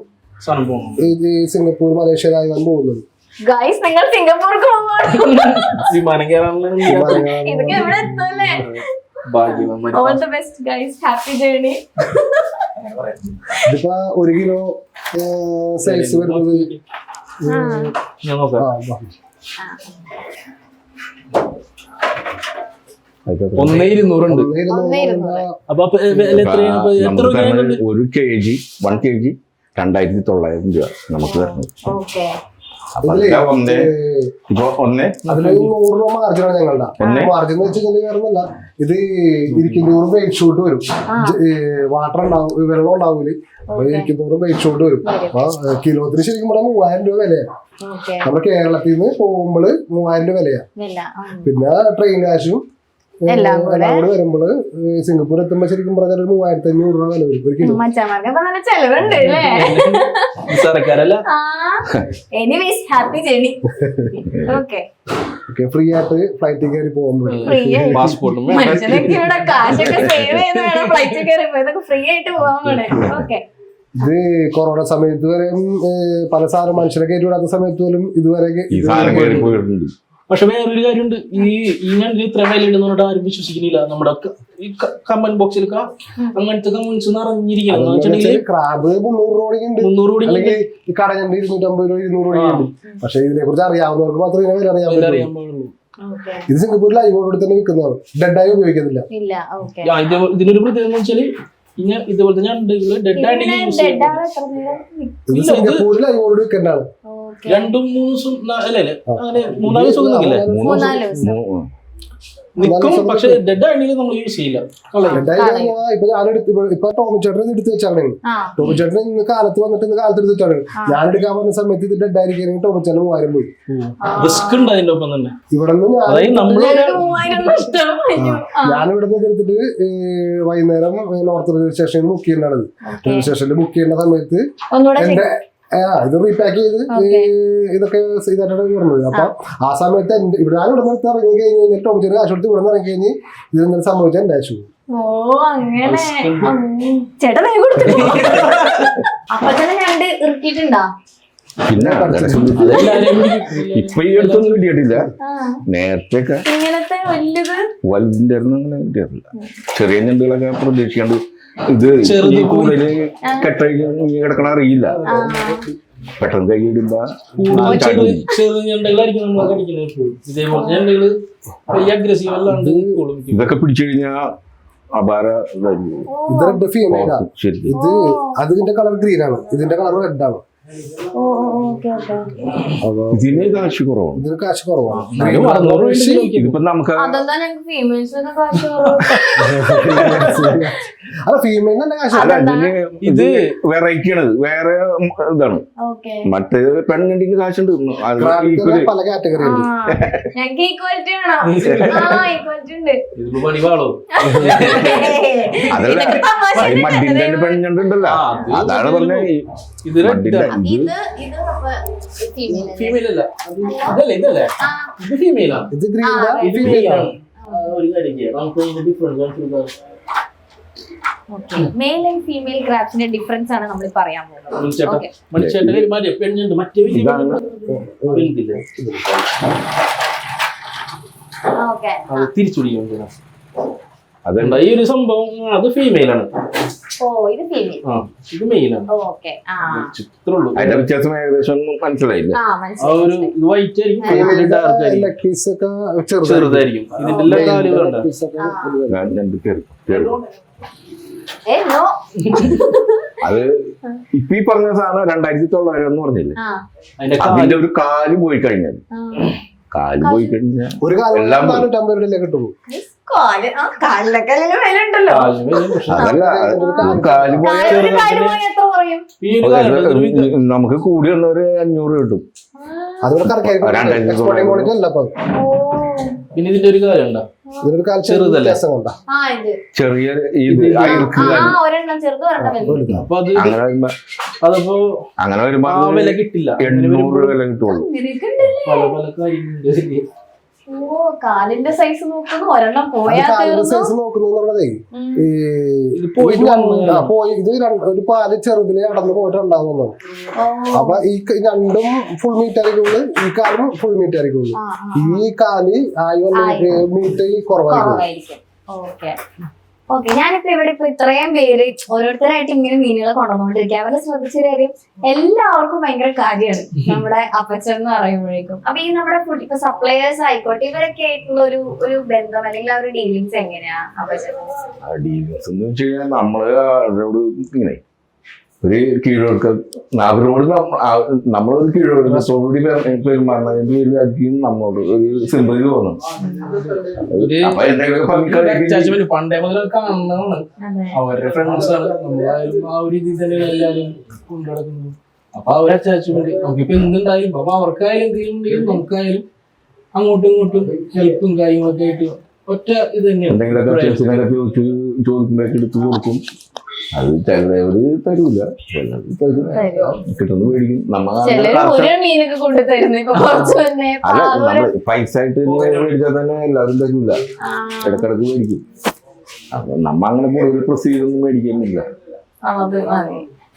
സിംഗപ്പൂർ മലേഷ്യ തായ്വാൻ പോകുന്നത്. ഗൈസ് നിങ്ങൾ സിംഗപ്പൂർക്ക് വിമാനം കയറാനുള്ള ഇതൊക്കെ എവിടെ എത്തുമല്ലേ? All the best guys, happy journey. ഇതിപ്പോ 1 കിലോ സൈസ് വരുന്നത് 1,200 ഉണ്ട്. അപ്പൊ 1 kg 2,900 രൂപ നമുക്ക് തരണം. അതില് 100 രൂപ മാർജിനാണ് ഞങ്ങളുടെ മാർജിൻ എന്ന് വെച്ചാൽ വേറൊന്നുമല്ല. ഇത് 20 വെയിറ്റ് ഷൂട്ട് വരും. വാട്ടർ ഉണ്ടാവും, വെള്ളം ഉണ്ടാവൂല്. അപ്പൊ 20 വെയിറ്റ് ഷൂട്ട് വരും. അപ്പൊ കിലോത്തിന് ശരിക്കും പറഞ്ഞാൽ 3,000 രൂപ വിലയാണ്. നമ്മുടെ കേരളത്തിൽ നിന്ന് പോകുമ്പോൾ 3,000 രൂപ വിലയാണ്. പിന്നെ ട്രെയിൻ കാശും എല്ലാം കൂടെ വരുമ്പോള് സിംഗപ്പൂർ എത്തുമ്പോ ശരിക്കും പറഞ്ഞാൽ 3,500 രൂപ വില വരും ഒരു കിലോ. ചെലവുണ്ട് എനിവേസ് ഹാപ്പി ജേർണി. ഫ്രീ ആയിട്ട് ഫ്ലൈറ്റിൽ കയറി പോകുമ്പോൾ മനുഷ്യനൊക്കെ ഇവിടെ കാശൊക്കെ സേവ് ചെയ്ത് വേണം ഫ്ലൈറ്റിൽ കയറി ഇതൊക്കെ ഫ്രീ ആയിട്ട് പോകാൻ വേണേ. ഓക്കെ ഇത് കൊറോണ സമയത്ത് വരെ പല സാധനം മനുഷ്യരെ കയറ്റി വിടാത്ത സമയത്ത് പോലും ഇതുവരെ പക്ഷെ വേറൊരു കാര്യമുണ്ട്, ഈ ഞണ്ട് ഇത്ര വില ഉണ്ടെന്ന് ആരും വിശ്വസിക്കുന്നില്ല. നമ്മുടെ ഈ കമന്റ് ബോക്സിലൊക്കെ അങ്ങനത്തെ കമന്റ്സ് നിറഞ്ഞിരിക്കണം. ക്രാബ് 300 കോടി അല്ലെങ്കിൽ ഈ കടഞ്ഞണ്ട് 250 രൂപ 200 കോടി. പക്ഷെ ഇതിനെ കുറിച്ച് അറിയാവുന്നവർക്ക് മാത്രമേ ഇതിനെ വില അറിയാൻ പറ്റുള്ളൂ. ഇത് സിംഗപ്പൂരിൽ ലൈവോട് തന്നെ വിൽക്കുന്നതാണ്, ഡെഡായി ഉപയോഗിക്കുന്നില്ല. ഇതിനൊരു പ്രത്യേകത എന്ന് വെച്ചാല് ഇതുപോലത്തെ ഞണ്ടുകള് ഡെഡായിട്ട് ഇത് സിംഗപ്പൂരിൽ ലൈവോട് വിൽക്കേണ്ടതാണ്. 2-3 ദിവസം അല്ലേ, അങ്ങനെ 3-4 ദിവസം നിൽക്കും. പക്ഷെ ഡെഡ് ആണെങ്കിൽ നമ്മൾ യൂസ് ചെയ്യില്ല. ഇപ്പൊ ടോമിച്ചേട്ടൻ എടുത്ത് വെച്ചാണ്. ടോമിച്ചേട്ടൻ ഇന്ന് കാലത്ത് വന്നിട്ട് ഇന്ന് കാലത്ത് എടുത്ത് വെച്ചാണ്. ഞാൻ എടുക്കാൻ പറഞ്ഞ സമയത്ത് ഇത് ഡെഡ് ആയിരിക്കും. ടോമിച്ചേട്ടൻ 3000 പോയി. റിസ്ക് ഉണ്ട് അതിന്റെ ഒപ്പം തന്നെ. ഇവിടുന്ന് ഞാനിവിടെ നിന്ന് എടുത്തിട്ട് വൈകുന്നേരം നോർത്ത് റെയിൽവേ സ്റ്റേഷനിൽ ബുക്ക് ചെയ്യേണ്ടത്. റെയിൽവേ സ്റ്റേഷനിൽ ബുക്ക് ചെയ്യേണ്ട സമയത്ത് എന്റെ ഇത് റീപാക്ക് ചെയ്ത് ഇതൊക്കെ ഇതായിട്ടാണ് വരുന്നത്. അപ്പൊ ആ സമയത്ത് ഇവിടെ ഞാൻ ഇവിടെ നിന്ന് ഇറങ്ങി കഴിഞ്ഞാൽ ടോമിച്ചേട്ടൻ കാശ് കൊടുത്ത് ഇവിടെ നിന്ന് ഇറങ്ങി കഴിഞ്ഞ് ഇതെന്തായാലും സംഭവിച്ചാൽ എന്റെ ആശു. പിന്നെ ഇപ്പൊ ഈ അടുത്തൊന്നും കിട്ടിയിട്ടില്ല. നേരത്തെ വലുതിന്റെ അങ്ങനെ കിട്ടിയിട്ടില്ല. ചെറിയ ഞണ്ടുകളൊക്കെ പ്രതീക്ഷിക്കാണ്ട് ഇത് കൂടുതല് കിടക്കണ അറിയില്ല, പെട്ടെന്ന് കൈയിടില്ല. ഇതൊക്കെ പിടിച്ചു കഴിഞ്ഞാൽ അപാര ഇതായിരിക്കും. ഇത് റെഡ് ഫീമെയിലാ. ഇത് അതിന്റെ കളർ ഗ്രീൻ ആണ്, ഇതിന്റെ കളർ റെഡ് ആണ്. ഇതിന് കാശ് കുറവാണ്. ഇതിന് കാശ് കുറവാണ്. ഇതിപ്പോ നമുക്ക് അല്ല ഫീമെയിൽ നല്ല കാശ്. അല്ല ഇതിന് ഇത് വെറൈറ്റി ആണ്, വേറെ ഇതാണ്. മറ്റേ പെണ്ണിന്റെ കാശുണ്ട്. പല കാറ്റഗറി ഉണ്ട്. അതല്ല മഡിന്റെ പെണ്ണുണ്ടല്ലോ, അതാണ് പറഞ്ഞ ഫീമെയിൽ അല്ല, ഇതല്ലേ ഇത് ഫീമെയിലാണ്. ഇത് ഗ്രീൻ ഒരു കാര്യം ചെയ്യാം, നമുക്ക് ഇതിന്റെ ഡിഫറൻസ് മെയിൽ ആൻഡ് ഫീമെയിൽ ക്രാബ്സിന്റെ ഡിഫറൻസ് ആണ് നമ്മൾ പറയാൻ പോകുന്നത്. തിരിച്ചു പിടിക്കും. അതുകൊണ്ട് ഈ ഒരു സംഭവം അത് ഫീമെയിലാണ്. ഇത് മെയിലാണ്. ചിത്രമുള്ളൂ. അതിന്റെ വ്യത്യാസം ഏകദേശം മനസ്സിലായില്ല. ഒരു ഇത് വൈറ്റ് ആയിരിക്കും, ഡാർക്ക് ആയിരിക്കും, ചെറുതായിരിക്കും. ഇതിന്റെ എല്ലാ കാലുകളുണ്ട്. അത് ഇപ്പൊ ഈ പറഞ്ഞ സാധനം 2900 എന്ന് പറഞ്ഞില്ലേ, അതിന്റെ ഒരു കാല് പോയി കഴിഞ്ഞാൽ ഒരു കാലം 450 കിട്ടുള്ളൂ. അതല്ല കാല് നമുക്ക് കൂടി വന്നവര് 500 കിട്ടും. പിന്നെ ഇതിന്റെ ഒരു കാര്യം ഉണ്ടോ, ചെറുതല്ലേ, ചെറിയ അങ്ങനെ വരുമ്പോ വില കിട്ടില്ല, 800 വില കിട്ടുള്ളൂ. പല പല കാര്യങ്ങളുണ്ട്. കാലിന്റെ സൈസ് നോക്കുന്നു, ഒരെണ്ണം സൈസ് നോക്കുന്നതേ ഇത് ഒരു പാല് ചെറുതില് അടന്ന് പോയിട്ടുണ്ടാവുന്നു. അപ്പൊ ഈ രണ്ടും ഫുൾ മീറ്റ് ആയിരിക്കുള്ളൂ, ഈ കാലും ഫുൾ മീറ്റ് ആയിരിക്കുള്ളൂ. ഈ കാല് മീറ്റ് കുറവായിരിക്കും. ഓക്കെ, ഞാനിപ്പോ ഇവിടെ ഇപ്പൊ ഇത്രയും പേര് ഓരോരുത്തരായിട്ട് ഇങ്ങനെ മീനുകൾ കൊണ്ടുവന്നുകൊണ്ടിരിക്കുക. അവരെ ശ്രദ്ധിച്ചൊരു കാര്യം, എല്ലാവർക്കും ഭയങ്കര കാര്യമാണ് നമ്മുടെ അപ്പച്ചൻ എന്ന് പറയുമ്പോഴേക്കും. അപ്പൊ ഈ നമ്മുടെ ഫുഡ് ഇപ്പൊ സപ്ലയേഴ്സ് ആയിക്കോട്ടെ, ഇവരൊക്കെ ആയിട്ടുള്ള ഒരു ബന്ധം അല്ലെങ്കിൽ ആ ഒരു ഡീലിങ്സ് എങ്ങനെയാ അപ്പച്ചൻ? ഡീലിങ്സ് എന്ന് വെച്ച് കഴിഞ്ഞാൽ നമ്മള് അവരോട് ഇങ്ങനെ ഒരു കീഴൊഴുക്ക അവരോട് നമ്മളൊരു കീഴൊഴുക്കത്തോടുകൂടി പെരുമാറുന്നതിന്റെ പേരിലായിരിക്കും നമ്മളോട് ഒരു സിമ്പതി തോന്നുന്നു. പണ്ടേ മുതൽ കാണുന്നതാണ്, അവരുടെ ഫ്രണ്ട്സ് ആണ്, നമ്മളായാലും ആ ഒരു രീതിയിൽ തന്നെ എല്ലാവരും കൊണ്ടുനടക്കുന്നത്. അപ്പൊ ആ ഒരു അറ്റാച്ച്മെന്റ് നമുക്കിപ്പോ എന്തുണ്ടായാലും, അപ്പൊ അവർക്കായാലും എന്തെങ്കിലും ഉണ്ടെങ്കിലും നമുക്കായാലും അങ്ങോട്ടും ഇങ്ങോട്ടും ഹെൽപ്പും കാര്യങ്ങളൊക്കെ ആയിട്ട് ഒറ്റ ഇത് തന്നെയാണ്. ചോദിക്കുമ്പോഴേക്ക് എടുത്ത് കൊടുക്കും. അത് ചിലവര് തരൂല, കിട്ടുന്നു മേടിക്കും. പൈസ ആയിട്ട് മേടിച്ചാൽ തന്നെ എല്ലാവരും തരൂല, ഇടക്കിടക്ക് മേടിക്കും. അപ്പൊ നമ്മ അങ്ങനെ കൂടുതൽ പ്രൊസീജർ ഒന്നും മേടിക്കുന്നില്ല.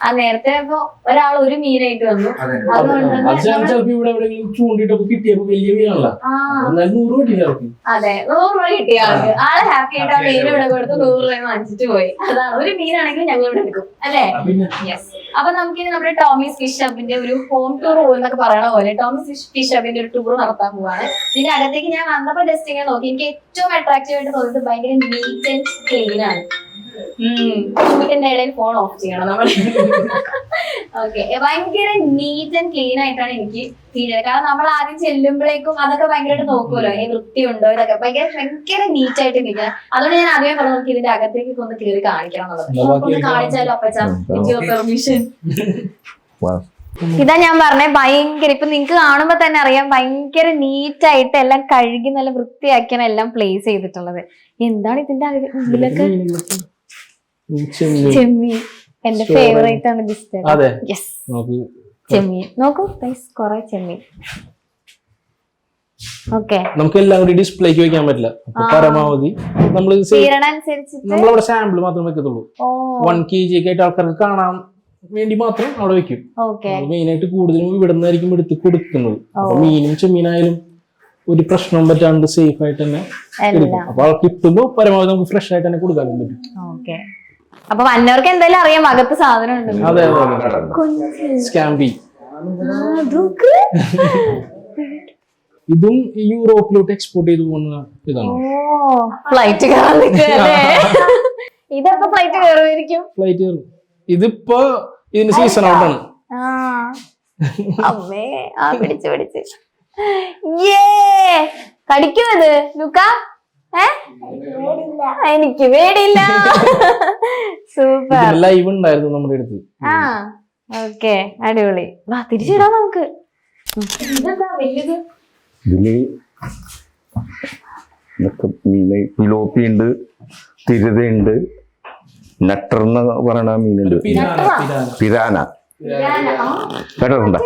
ആ നേരത്തെ ഇപ്പൊ ഒരാൾ ഒരു മീനായിട്ട് വന്നു, അതുകൊണ്ട് അത് ചിലപ്പോ ഇവിടെ എവിടെയെങ്കിലും ചൂണ്ടിട്ടൊക്കെ കിട്ടിയപ്പോ വലിയ മീനാണല്ലോ, എന്നാലും 100 രൂപ കിട്ടില്ല. അതെ 100 രൂപ കിട്ടിയ ആൾക്ക് ആള് ഹാപ്പി ആയിട്ട് ആ മീൻ ഇവിടെ കൊടുത്ത് 100 രൂപ വാങ്ങിച്ചിട്ട് പോയി. അതാണ് ഒരു മീനാണെങ്കിൽ ഞങ്ങൾ ഇവിടെ എടുക്കും അല്ലേ. യെസ്. അപ്പൊ നമുക്കിനി നമ്മുടെ ടോമീസ് ഫിഷ് ഹബിന്റെ ഒരു ഹോം ടൂർ എന്നൊക്കെ പറയണ പോലെ ടോമീസ് ഫിഷ് ഹബിന്റെ ഒരു ടൂർ നടത്താൻ പോവാണ്. ഇതിന്റെ അകത്തേക്ക് ഞാൻ വന്നപ്പോ ജസ്റ്റ് ഇങ്ങനെ നോക്കി, എനിക്ക് ഏറ്റവും അട്രാക്റ്റീവ് ആയിട്ട് തോന്നിയത് ഭയങ്കര നീറ്റ് ആൻഡ് ക്ലീൻ ആണ്. ഷൂട്ടിന്റെ ഇടയിൽ ഫോൺ ഓഫ് ചെയ്യണം നമ്മൾ. ഓക്കെ, ഭയങ്കര നീറ്റ് ആൻഡ് ക്ലീൻ ആയിട്ടാണ് എനിക്ക് ഫീൽ ചെയ്തത്. കാരണം നമ്മൾ ആദ്യം ചെല്ലുമ്പോഴേക്കും അതൊക്കെ ഭയങ്കരമായിട്ട് നോക്കുമല്ലോ, വൃത്തിയുണ്ടോ ഇതൊക്കെ ഭയങ്കര നീറ്റ് ആയിട്ട് ഇരിക്കുന്നത്. അതുകൊണ്ട് ഞാൻ ആദ്യമേ പറഞ്ഞു നമുക്ക് ഇതിന്റെ അകത്തേക്ക് ഒന്ന് കയറി കാണിക്കണം എന്നുള്ളത്. ഒന്ന് കാണിച്ചാലോ അപ്പച്ചാ, പെർമിഷൻ. ഇതാ ഞാൻ പറഞ്ഞേ, ഭയങ്കര ഇപ്പൊ നിങ്ങക്ക് കാണുമ്പോ തന്നെ അറിയാം, ഭയങ്കര നീറ്റ് ആയിട്ട് എല്ലാം കഴുകി നല്ല വൃത്തിയാക്കിയാണ് എല്ലാം പ്ലേസ് ചെയ്തിട്ടുള്ളത്. എന്താണ് ഇതിന്റെ ഉള്ളിലൊക്കെ? ചെമ്മീൻ എന്റെ ഫേവറേറ്റ് ആണ്. യെസ്, ചെമ്മീൻ നോക്കൂ കൊറേ ചെമ്മീൻ. ഓക്കെ, നമുക്ക് എല്ലാം കൂടി ഡിസ്പ്ലേക്ക് വെക്കാൻ പറ്റില്ല. പരമാവധി നമ്മളവിടെ സാമ്പിൾ മാത്രമേ വെക്കത്തുള്ളൂ. 1 kg ഒക്കെ ആയിട്ട് ആൾക്കാർക്ക് കാണാൻ വേണ്ടി മാത്രം അവിടെ വെക്കും. മെയിൻ ആയിട്ട് കൂടുതലും ഇവിടെ നിന്നായിരിക്കും എടുത്ത് കൊടുക്കുന്നത്. അപ്പൊ മീനും ചെമ്മീനായാലും ഒരു പ്രശ്നവും പറ്റാണ്ട് സേഫ് ആയിട്ട് തന്നെ എടുക്കും. അപ്പൊ ആൾക്ക് കിട്ടുമ്പോ പരമാവധി നമുക്ക് ഫ്രഷ് ആയിട്ട് തന്നെ കൊടുക്കാനും പറ്റും. അപ്പൊ വന്നവർക്ക് എന്തായാലും അറിയാം അകത്ത് സാധനം ഉണ്ട്. അതെ അതെ, സ്കാമ്പി. ഇതും യൂറോപ്പിലോട്ട് എക്സ്പോർട്ട് ചെയ്ത് പോകുന്ന ഇതാണ്. ഫ്ലൈറ്റ് ഇതപ്പോ ഫ്ലൈറ്റ് കയറുമായിരിക്കും. ഫ്ലൈറ്റ് കയറും. ഇതിപ്പോ ഇതിന്റെ സീസൺ ഔട്ടാണ്. അമ്മേ പിടിച്ച് കടിക്കും ഇത് ലുക്ക. എനിക്ക് പേടിയില്ല. സൂപ്പർ. ലൈവ് ഉണ്ടായിരുന്നു നമ്മുടെ അടുത്ത്. ഓക്കെ, അടിപൊളി. വാ തിരിച്ചിടാം നമുക്ക്. ഇതെന്താ വലുത്? പിലോപ്പി ഉണ്ട്, തിരുതയുണ്ട്, നട്ടർ എന്ന് പറയണ മീനുണ്ട്, പിരാന. കേട്ടിട്ടുണ്ടോ?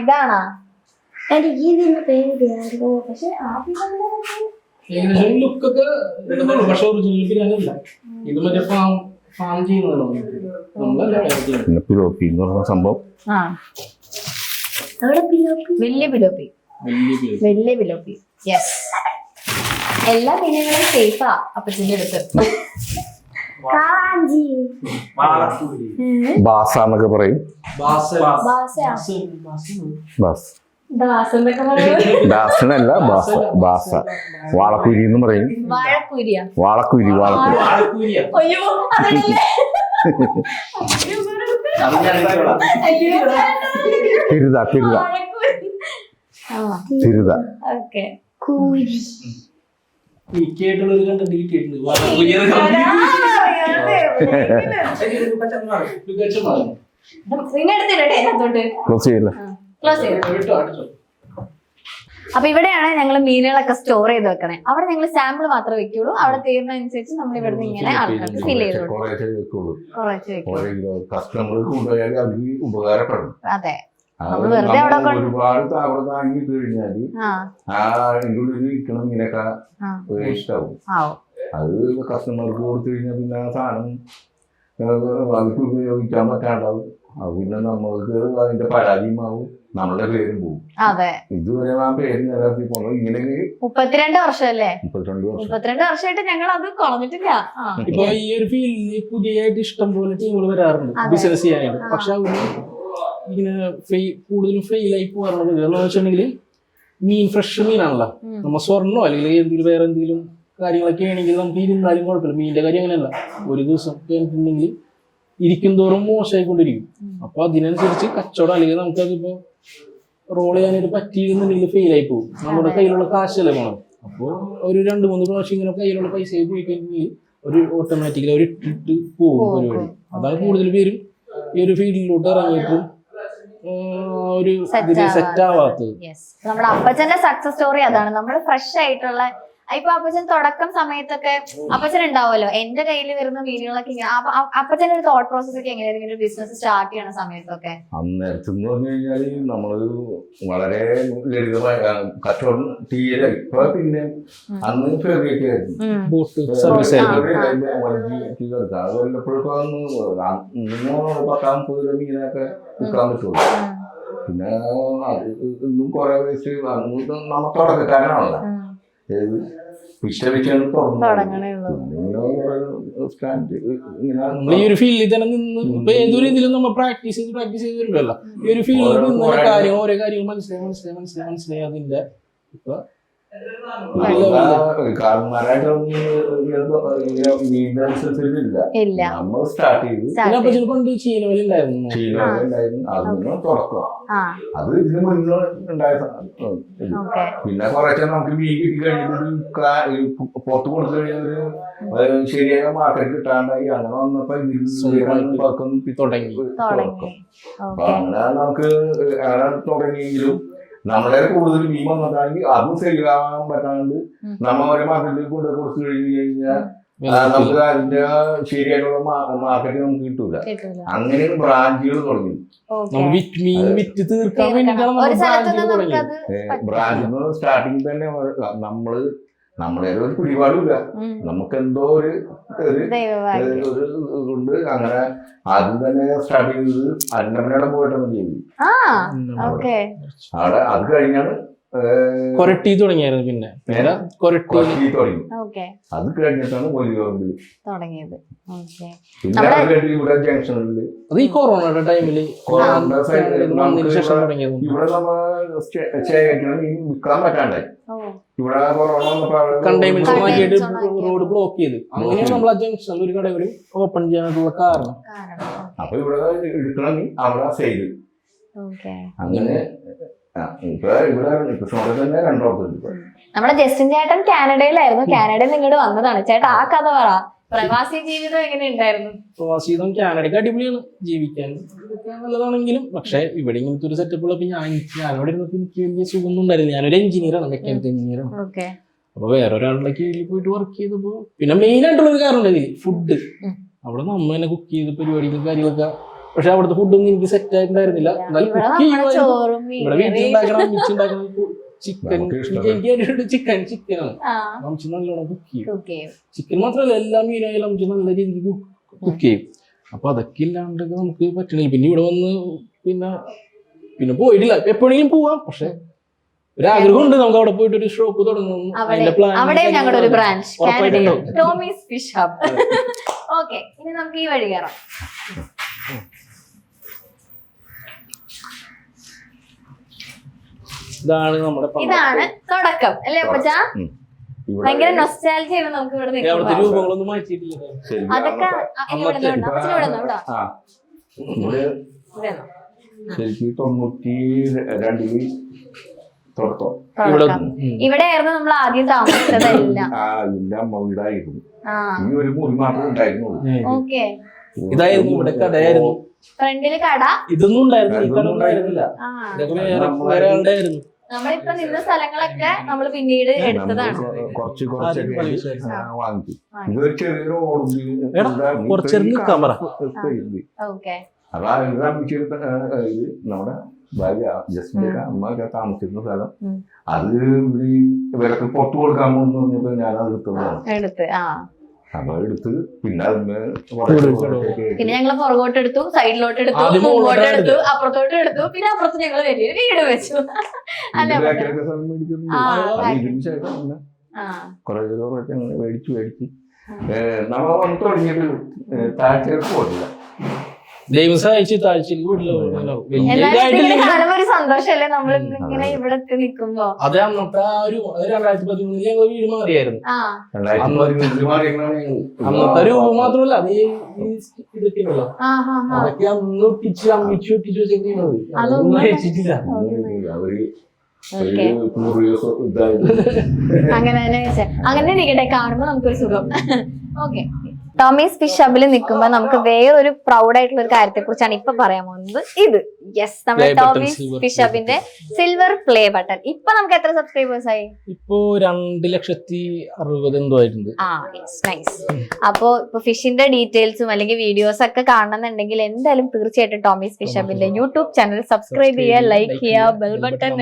ഇതാണോ? പിലോപ്പി എന്ന് പറഞ്ഞ സംഭവം വലിയ പിലോപ്പി. യെസ്, എല്ലാ മീനുകളും സേഫാ അപ്പച്ചന്റെ അടുത്ത്. ബാസ എന്നൊക്കെ പറയും. ദാസനല്ല, ബാസ. വാളക്കുരി എന്ന് പറയും. വാളക്കുരി. തിരുത. എനിക്കായിട്ടുള്ളൊരു കണ്ടന്റ് കിട്ടിയിട്ടുണ്ട്. അപ്പൊ ഇവിടെയാണ് ഞങ്ങൾ മീനുകളൊക്കെ സ്റ്റോർ ചെയ്ത് വെക്കണേ. അവിടെ ഞങ്ങൾ സാമ്പിൾ മാത്രമേ വെക്കുള്ളൂ. അവിടെ തീരുന്നതനുസരിച്ച് നമ്മൾ ഇവിടുന്ന് ഇങ്ങനെ ആൾക്കാർക്ക് ഫിൽ ചെയ്ത് ഉപകാരപ്പെടും. അതെ, ഒരുപാട് താവറ താങ്ങിട്ട് കഴിഞ്ഞാല് ഇങ്ങനെയൊക്കെ ഇഷ്ടാവും. അത് കസ്റ്റമർക്ക് കൊടുത്തു കഴിഞ്ഞാൽ പിന്നെ ആ സാധനം അവർക്ക് ഉപയോഗിക്കാൻ പറ്റാണ്ടാവും. പിന്നെ നമ്മൾക്ക് അതിന്റെ പരാതിയുമാവും, നമ്മളുടെ പേരും പോകും. ഇതുവരെ ആ പേര് നിലനിർത്തി പോകുന്നത് ഇങ്ങനെ 32 വർഷമല്ലേ? 32 വർഷമായിട്ട് ഞങ്ങൾ അത് കളഞ്ഞിട്ടില്ല. ഇപ്പൊ ഈ ഒരു ഫീൽഡിൽ പുതിയതായിട്ട് ഇഷ്ടം പോലെ ടീമുകൾ വരാറുണ്ട് ബിസിനസ് ചെയ്യാനായിട്ട്. പക്ഷെ അവര് ഇങ്ങനെ കൂടുതലും ഫെയിലായി പോകാറുള്ളത് എന്ന് വെച്ചിട്ടുണ്ടെങ്കിൽ മീൻ ഫ്രഷ് മീനാണല്ലോ. നമ്മ സ്വർണ്ണോ അല്ലെങ്കിൽ എന്തെങ്കിലും വേറെ എന്തെങ്കിലും കാര്യങ്ങളൊക്കെ ആണെങ്കിൽ നമുക്ക് ഇരുന്നാലും കുഴപ്പമില്ല. മീനിന്റെ കാര്യം അങ്ങനെയല്ല. ഒരു ദിവസം കഴിഞ്ഞിട്ടുണ്ടെങ്കിൽ ഇരിക്കും തോറും മോശമായിക്കൊണ്ടിരിക്കും. അപ്പൊ അതിനനുസരിച്ച് കച്ചവടം അല്ലെങ്കിൽ നമുക്കതിപ്പോ റോൾ ചെയ്യാനായിട്ട് പറ്റിയിരുന്നുണ്ടെങ്കിൽ ഫെയിലായി പോകും. നമ്മുടെ കയ്യിലുള്ള കാശല്ലേ പോകണം. അപ്പോൾ ഒരു 2-3 പ്രാവശ്യം ഇങ്ങനെ കയ്യിലുള്ള പൈസ പോയി കഴിഞ്ഞാൽ ഒരു ഓട്ടോമാറ്റിക്കലി ഒരു ഇട്ടിട്ട് പോകും പരിപാടി. അതാണ് കൂടുതൽ പേരും ഈ ഒരു ഫീൽഡിലോട്ട് ഇറങ്ങിയിട്ട് ഒരു സെറ്റ് ആവാത്തത്. നമ്മുടെ അപ്പച്ചന്റെ സക്സസ് സ്റ്റോറി അതാണ്. നമ്മൾ ഫ്രഷ് ആയിട്ടുള്ള ഇപ്പൊ അപ്പച്ചൻ തുടക്കം സമയത്തൊക്കെ അപ്പച്ചൻ ഉണ്ടാവുമല്ലോ എന്റെ കയ്യിൽ വരുന്ന മീനുകളൊക്കെ ഇങ്ങനെ അപ്പച്ചന്റെ ഒരു തോട്ട് പ്രോസസ് ഒക്കെ എങ്ങനെയായിരുന്നു ഒരു ബിസിനസ് സ്റ്റാർട്ട് ചെയ്യണ സമയത്തൊക്കെ? അന്നേരത്തെന്ന് പറഞ്ഞു കഴിഞ്ഞാല് നമ്മള് വളരെ ലളിതമായ കച്ചവടം തീരെ ഇപ്പൊ പിന്നെ അന്ന് ഫെബ്രുവരി ആയിരുന്നു അത് വല്ലപ്പോഴൊക്കെ 10-30 മീനൊക്കെ വിൽക്കാൻ പറ്റുള്ളൂ. പിന്നെ ഇന്നും കുറെ വെച്ച് നമുക്ക് തുടക്കക്കാരനാണല്ലോ ഈ ഒരു ഫീൽഡിൽ തന്നെ നിന്ന് ഇപ്പൊ ഏതൊരു ഇതിലും നമ്മൾ പ്രാക്ടീസ് ചെയ്ത് വരുമല്ലോ. ഈ ഒരു ഫീൽഡിൽ നിന്ന് ഓരോ കാര്യങ്ങൾ മനസ്സിലായി അതിന്റെ ഇപ്പൊ നമ്മൾ സ്റ്റാർട്ട് ചെയ്തു പണ്ട് ചീനവലുണ്ടായിരുന്നു തുടക്കം. അത് ഇതിന് മുന്നേ ഉണ്ടായ പിന്നെ കുറച്ചൊക്കെ നമുക്ക് മീൻ കിട്ടി കഴിഞ്ഞിട്ട് പുറത്ത് കൊടുത്തു കഴിഞ്ഞാൽ ശരിയായ മാർക്കറ്റ് കിട്ടാണ്ടായി. അങ്ങനെ വന്നപ്പോ തുടങ്ങി. അപ്പൊ അങ്ങനെ നമുക്ക് അങ്ങനെ തുടങ്ങിയെങ്കിലും നമ്മളെ കൂടുതൽ മീൻ വന്നിട്ടാണെങ്കിൽ അതും ശരിയാവാൻ പറ്റാണ്ട് നമ്മ ഒരു മാർക്കറ്റിൽ കൊണ്ട് കൊടുത്തു കഴിഞ്ഞു കഴിഞ്ഞാൽ നമുക്ക് അതിന്റെ ശരിയായിട്ടുള്ള മാർക്കറ്റ് നമുക്ക് കിട്ടൂല. അങ്ങനെ ബ്രാഞ്ചുകൾ തുടങ്ങി. ബ്രാഞ്ച് സ്റ്റാർട്ടിങ് തന്നെ നമ്മളെ ഒരു പിടിപാടില്ല. നമുക്ക് എന്തോ ഒരു കൊണ്ട് അങ്ങനെ ആദ്യം തന്നെ സ്റ്റാർട്ട് ചെയ്തത് അന്നമനയുടെ പോയിട്ടാണ് ചെയ്തത്. അവിടെ അത് കഴിഞ്ഞാണ് കൊരട്ടി തുടങ്ങിയായിരുന്നു. പിന്നെ കൊരട്ടി തുടങ്ങി. അത് കഴിഞ്ഞിട്ടാണ് പൊലിയോണ്ട് തുടങ്ങിയത്. പിന്നെ ഇവിടെ ജംഗ്ഷനില് അത് ഈ കൊറോണയുടെ ടൈമില് ശേഷം തുടങ്ങിയത്. ഇവിടെ നമ്മൾ വിൽക്കാൻ പറ്റാണ്ടായി. ഇവിടെ കണ്ടെയ്ൻമെന്റ് മാറ്റിയിട്ട് റോഡ് ബ്ലോക്ക് ചെയ്ത് അങ്ങനെയാണ് നമ്മൾ ആ ജംഗ്ഷനിൽ ഒരു കട കൂടി ഓപ്പൺ ചെയ്യാനുള്ള കാരണം. അപ്പൊ ഇവിടെ എടുക്കണമെങ്കിൽ അവിടെ സെയിൽ അങ്ങനെ നമ്മുടെ ജസ്റ്റിൻ ചേട്ടൻ കാനഡയിലായിരുന്നു. കാനഡയിൽ നിന്ന് ഇങ്ങോട്ട് വന്നതാണ്. ചേട്ടാ ആ കഥ പറ. പ്രവാസി ജീവിതം എങ്ങനെ ഉണ്ടായിരുന്നു? പ്രവാസി ജീവിതം കാനഡയ്ക്ക് അടിപൊളിയാണ്. ജീവിക്കാൻ നല്ലതാണെങ്കിലും പക്ഷെ ഇവിടെ ഇങ്ങനത്തെ ഒരു സെറ്റപ്പ് ഉള്ളപ്പോ ഞാനിവിടെ ഇരുന്നപ്പോ എനിക്ക് വലിയ സുഖമൊന്നും ഉണ്ടായിരുന്നില്ല. ഞാനൊരു എഞ്ചിനീയറാണ്, മെക്കാനിക്കൽ എഞ്ചിനീയറാണ്. അപ്പൊ വേറെ ഒരാളുടെ കീഴിൽ പോയിട്ട് വർക്ക് ചെയ്തപ്പോ പിന്നെ മെയിൻ ആയിട്ടുള്ളൊരു കാരണം ഉണ്ടായി ഫുഡ്. അവിടെ നമ്മ തന്നെ കുക്ക് ചെയ്ത് പരിപാടികളും കാര്യങ്ങളൊക്കെ. പക്ഷെ അവിടുത്തെ ഫുഡൊന്നും എനിക്ക് സെറ്റ് ആയിട്ടുണ്ടായിരുന്നില്ല. എന്നാലും കുക്ക് ചെയ്യുമായിരുന്നു. ഇവിടെ വീട്ടിലുണ്ടാക്കണം, അമ്മിച്ചുണ്ടാക്കണം ചിക്കൻ. എനിക്ക് ചിക്കനാണ്. അമ്മച്ചി നല്ലോണം കുക്ക് ചെയ്യും. ചിക്കൻ മാത്രമല്ല എല്ലാ മീനായാലും അമ്മച്ചി നല്ല രീതിക്ക് കുക്ക് ചെയ്യും. അപ്പൊ അതൊക്കെ ഇല്ലാണ്ടൊക്കെ നമുക്ക് പറ്റണില്ല. പിന്നെ ഇവിടെ വന്ന് പിന്നെ പോയിട്ടില്ല. എപ്പോഴെങ്കിലും പോവാം. പക്ഷെ ഒരാഗ്രഹം ഉണ്ട് നമുക്ക് അവിടെ പോയിട്ട് ഒരു ഷോപ്പ് തുടങ്ങും. ഇനി നമുക്ക് ഈ വഴി കയറാം. ഇതാണ് നമ്മുടെ തുടക്കം അല്ലേ അപ്പച്ചാ? ഭയങ്കര നൊസ്റ്റാൾജിയാണ് നമുക്ക് ഇവിടെ അവിടുത്തെ രൂപങ്ങളൊന്നും മാറ്റിയിട്ടില്ല. അതൊക്കെ ഇവിടെയായിരുന്നു നമ്മൾ ആദ്യം താമസിച്ചതെല്ലാം. ഓക്കെ, ഇതായിരുന്നു ഇവിടെ കടയായിരുന്നു. ഫ്രണ്ടില് കട. ഇതൊന്നും ഉണ്ടായിരുന്നില്ല. വേറെ ആളുടെയായിരുന്നു. നമ്മളിപ്പോ നിന്ന സ്ഥലങ്ങളൊക്കെ നമ്മൾ പിന്നീട് എടുത്തതാണ്. കുറച്ചേരം നിൽക്കാൻ പറ. നമ്മുടെ ഭാര്യ ജസ്റ്റിന്റെ അമ്മ താമസിക്കുന്ന സ്ഥലം അത് വിലക്ക് പുറത്തു കൊടുക്കാൻ പോകുന്നു പറഞ്ഞപ്പോ ഞാനത് എടുത്തതാണ്. അപ്പൊ എടുത്ത് പിന്നെ ഞങ്ങള് പുറകോട്ട് എടുത്തു, സൈഡിലോട്ട് എടുത്തു, മുമ്പോട്ട് എടുത്തു, അപ്പുറത്തോട്ട് എടുത്തു. പിന്നെ അപ്പുറത്ത് ഞങ്ങൾ വലിയൊരു വീട് വെച്ചു. കുറെ മേടിച്ച് നമ്മ വന്ന് തുടങ്ങിയത് താഴ്ചകൾക്ക് പോയില്ല. ദൈവം സഹായിച്ച് താഴ്ചയിലേക്ക് ഒരു സന്തോഷല്ലേ നമ്മൾ ഇങ്ങനെ ഇവിടെ നിൽക്കുമ്പോ. അതെ, അന്നത്തെ ആ ഒരു 2013 ഞങ്ങൾ വീട് മാറിയായിരുന്നു. അന്നത്തെ രൂപ മാത്രമല്ല അത് ഇതൊക്കെ ഉണ്ടല്ലോ, അതൊക്കെ അന്ന് ഒട്ടിച്ച് അമ്മിച്ച് ഒട്ടിച്ച് വെച്ചിരിക്കുന്നത്. അതൊന്നും അയച്ചിട്ടില്ല. അങ്ങനെ തന്നെ വെച്ചേ. അങ്ങനെ ഇരിക്കട്ടെ, കാണുമ്പോ നമുക്കൊരു സുഖം. ഓക്കെ. ടോമീസ് ഫിഷ് ഹബിൽ നിൽക്കുമ്പോൾ നമുക്ക് വേറൊരു പ്രൗഡ് ആയിട്ടുള്ള ഒരു കാര്യത്തെ കുറിച്ചാണ് ഇപ്പൊ പറയാൻ പോകുന്നത്. ഇത് യെസ്, നമ്മുടെ ടോമീസ് ഫിഷ് ഹബിന്റെ സിൽവർ പ്ലേ ബട്ടൺ. ഇപ്പൊ നമുക്ക് എത്ര സബ്സ്ക്രൈബേഴ്സ് ആയി? ഇപ്പോ 2,60,000 എന്തോ ആയിട്ടുണ്ട്. നൈസ്. അപ്പോ ഇപ്പൊ ഫിഷിന്റെ ഡീറ്റെയിൽസും അല്ലെങ്കിൽ വീഡിയോസ് ഒക്കെ കാണണമെന്നുണ്ടെങ്കിൽ എന്തായാലും തീർച്ചയായിട്ടും ടോമീസ് ഫിഷ് ഹബിന്റെ യൂട്യൂബ് ചാനൽ സബ്സ്ക്രൈബ് ചെയ്യുക, ലൈക്ക് ചെയ്യുക, ബെൽ ബട്ടൺ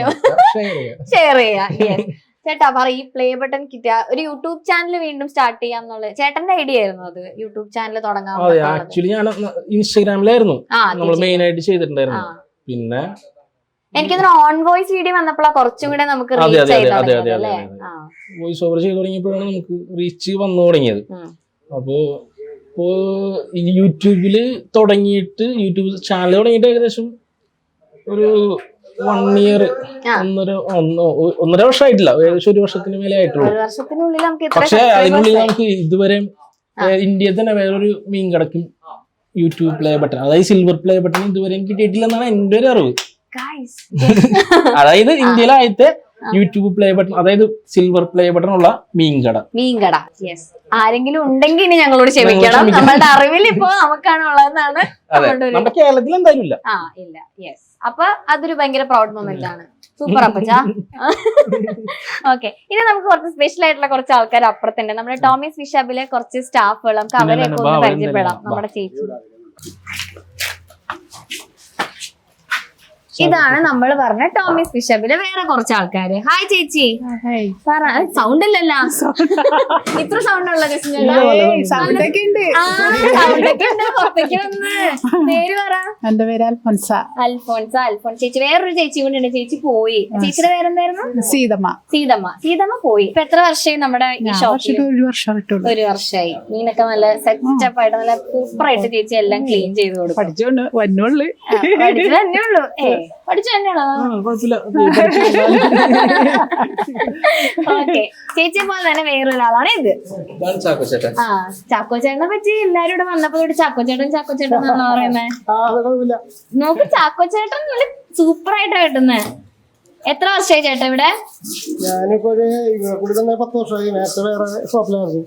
ഷെയർ ചെയ്യുക. ചേട്ടാ പറ, ഈ പ്ലേ ബട്ടൺ കിട്ടിയ ഒരു യൂട്യൂബ് ചാനൽ വീണ്ടും സ്റ്റാർട്ട് ചെയ്യാന്നുള്ള ചേട്ടന്റെ ഐഡിയ ആയിരുന്നു അത്? യൂട്യൂബ് ചാനൽ തുടങ്ങാൻ? ആക്ച്വലി ഞാൻ ഇൻസ്റ്റാഗ്രാമിലായിരുന്നു നമ്മൾ മെയിൻ ആയിട്ട് ചെയ്തിട്ടുണ്ടായിരുന്നു. പിന്നെ എനിക്ക് ഓൺ വോയിസ് വീഡിയോ വന്നപ്പോഴാണ് കുറച്ചും കൂടെ നമുക്ക് വോയിസ് ഓവർ ചെയ്ത് തുടങ്ങിയപ്പോഴാണ് നമുക്ക് റീച്ച് വന്നു തുടങ്ങിയത്. അപ്പോ യൂട്യൂബില് തുടങ്ങിയിട്ട്, യൂട്യൂബ് ചാനൽ തുടങ്ങിയിട്ട് ഏകദേശം ഒരു 1 year, 1.5 വർഷമായിട്ടില്ല, ഏകദേശം 1 വർഷത്തിന് മേലെ ആയിട്ടുള്ളൂ. പക്ഷെ അതിനുള്ളിൽ നമുക്ക് ഇതുവരെ ഇന്ത്യയിൽ തന്നെ വേറൊരു മീൻ കടക്കും യൂട്യൂബ് പ്ലേ ബട്ടൺ, അതായത് സിൽവർ പ്ലേ ബട്ടൺ ഇതുവരെയും കിട്ടിയിട്ടില്ലെന്നാണ് എന്റെ ഒരു അറിവ്. അതായത് ഇന്ത്യയിലെ ആദ്യത്തെ യൂട്യൂബ് പ്ലേ ബട്ടൺ, അതായത് സിൽവർ പ്ലേ ബട്ടൺ ഉള്ള മീൻകട. യെസ്. ആരെങ്കിലും ഉണ്ടെങ്കിൽ ഇനി ഞങ്ങളോട് ക്ഷമിക്കണം, നമ്മളുടെ അറിവിൽ ഇപ്പൊ നമുക്കാണ് ഉള്ളതെന്നാണ്. നമ്മുടെ കേരളത്തിൽ എന്തായാലും ഇല്ല. ഇല്ല. യെസ്. അപ്പൊ അതൊരു ഭയങ്കര പ്രൗഡ് മൊമെന്റ് ആണ്. സൂപ്പർ അപ്പച്ചാ. ഓക്കെ, ഇനി നമുക്ക് കുറച്ച് സ്പെഷ്യൽ ആയിട്ടുള്ള കുറച്ച് ആൾക്കാർ അപ്പുറത്തുണ്ട്. നമ്മുടെ ടോമീസ് ഫിഷ് ഹബിലെ കുറച്ച് സ്റ്റാഫുകൾ, നമുക്ക് അവരെയൊക്കെ ഒന്ന് പരിചയപ്പെടാം. നമ്മുടെ ചേച്ചി, ഇതാണ് നമ്മൾ പറഞ്ഞ ടോമീസ് ഫിഷ് ഹബിലെ വേറെ കുറച്ച് ആൾക്കാര്. ഹായ് ചേച്ചി. സൗണ്ട് ഇല്ലല്ലോ, ഇത്ര സൗണ്ട് ഉള്ള പേര് പറ. എന്റെ പേര് അൽഫോൻസ. അൽഫോൻസ് ചേച്ചി. വേറൊരു ചേച്ചി കൂടെ ഉണ്ട്, ചേച്ചി പോയി. ചേച്ചിയുടെ പേരെന്തായിരുന്നു? സീതമ്മ പോയി. ഇപ്പൊ എത്ര വർഷമായി നമ്മുടെ ഈ ഷോപ്പിൽ? 1 വർഷമായിട്ടുള്ളൂ. 1 വർഷമായി. മീനൊക്കെ നല്ല സെറ്റപ്പ് ആയിട്ട് നല്ല സൂപ്പറായിട്ട് ചേച്ചി എല്ലാം ക്ലീൻ ചെയ്ത് കൊടുക്കും. പഠിച്ചു വന്നോളൂ. പഠിച്ചു തന്നെയുള്ളൂ. പഠിച്ചു തന്നെയാണോ? ഓക്കെ. ചേച്ചിയെ പോലെ തന്നെ വേറൊരാളാണ് ഇത്. ചാക്കോ ചേട്ടനെ പറ്റി എല്ലാരും ഇവിടെ വന്നപ്പോ ചാക്കോ ചേട്ടൻ എന്നാണ് പറയുന്നത്. നോക്ക്, ചാക്കോ ചേട്ടൻ നല്ല സൂപ്പർ ആയിട്ടാ കിട്ടുന്നത്. എത്ര വർഷമായി ചേട്ടാ ഇവിടെ? ഞാനിപ്പോ 10 വർഷമായി. നേരത്തെ വേറെ ഷോപ്പിലായിരുന്നു.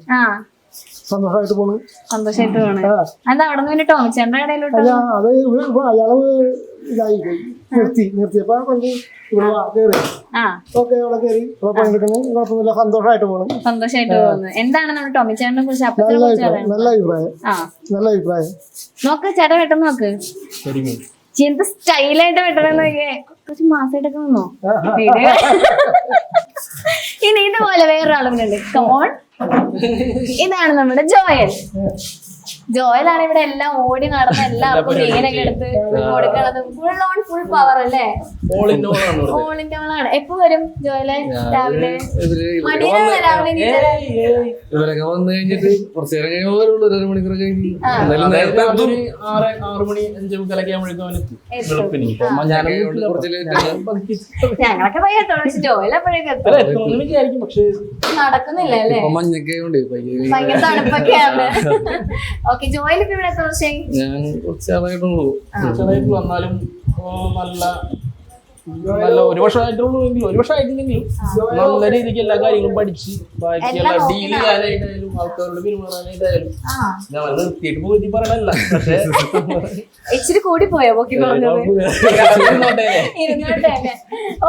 സന്തോഷമായിട്ട് പോണ്. എന്താ അവിടെ നിന്ന് ടോമിച്ചേട്ടന്റെ ഇടയിലോട്ട്? അയാള് ഇതായി നിർത്തിയപ്പോ ഇവിടെ കയറി. ഓക്കെ, ഇവിടെ കയറി പണിയെടുക്കുന്നു. കുഴപ്പമില്ല, സന്തോഷമായിട്ട് പോകുന്നു. എന്താണ് നമ്മുടെ ടോമിച്ചേട്ടനെ കുറിച്ച്? നല്ല അഭിപ്രായം. നോക്ക് ചേട്ടാ, വെട്ടം നോക്ക്. എന്ത് സ്റ്റൈലായിട്ട് വെട്ടണമെന്ന് കുറച്ച് മാസമായിട്ടൊക്കെ വന്നോ? ഇനി ഇതുപോലെ വേറൊരാളും ഉണ്ട്. കമോൺ. ഇതാണ് നമ്മുടെ ജോയലാണ് ഇവിടെ എല്ലാം ഓടി നടന്ന എല്ലാവർക്കും മീനൊക്കെ എടുത്ത് കൊടുക്കണത്. ഫുൾ പവർ അല്ലേ? ഓൾ ഇൻ ഓൾ ആണ്. എപ്പോ വരും ജോയലെ? രാവിലെ മടിയാണ്. രാവിലെ ഇവരൊക്കെ വന്നു കഴിഞ്ഞിട്ട് കുറച്ചു നേരം കഴിയുമ്പോൾ 1 മണിക്കൂർ കഴിഞ്ഞ് 6 മണി 5:45 ഞങ്ങളൊക്കെ പയ്യത്തോളൂ. പക്ഷെ ജോയൽ വിചാരിക്കും, പക്ഷെ നടക്കുന്നില്ല അല്ലേ? മഞ്ഞൊക്കെ ഉണ്ട്, ഭയങ്കര തണുപ്പൊക്കെയാണ്. ഓക്കെ, ജോയിൽ ഇപ്പൊ ഇവിടെ എത്ര വർഷമായി? ഞാൻ കുറച്ചാളായിട്ടുള്ളൂ. വന്നാലും നല്ല 1 വർഷമായിട്ടുള്ളൂ. 1 വർഷമായിട്ടില്ലെങ്കിലും നല്ല രീതിക്ക് എല്ലാ കാര്യങ്ങളും പഠിച്ച് ബാക്കിയുള്ള ഡീൽ ചെയ്യാനായിട്ടായാലും ആൾക്കാരോട് പെരുമാറാനായിട്ടായാലും ഞാൻ നിർത്തിയിട്ട് പോയി പറയണല്ല. പക്ഷേ ഇച്ചിരി കൂടി പോയോ പൊക്കി പറഞ്ഞത്?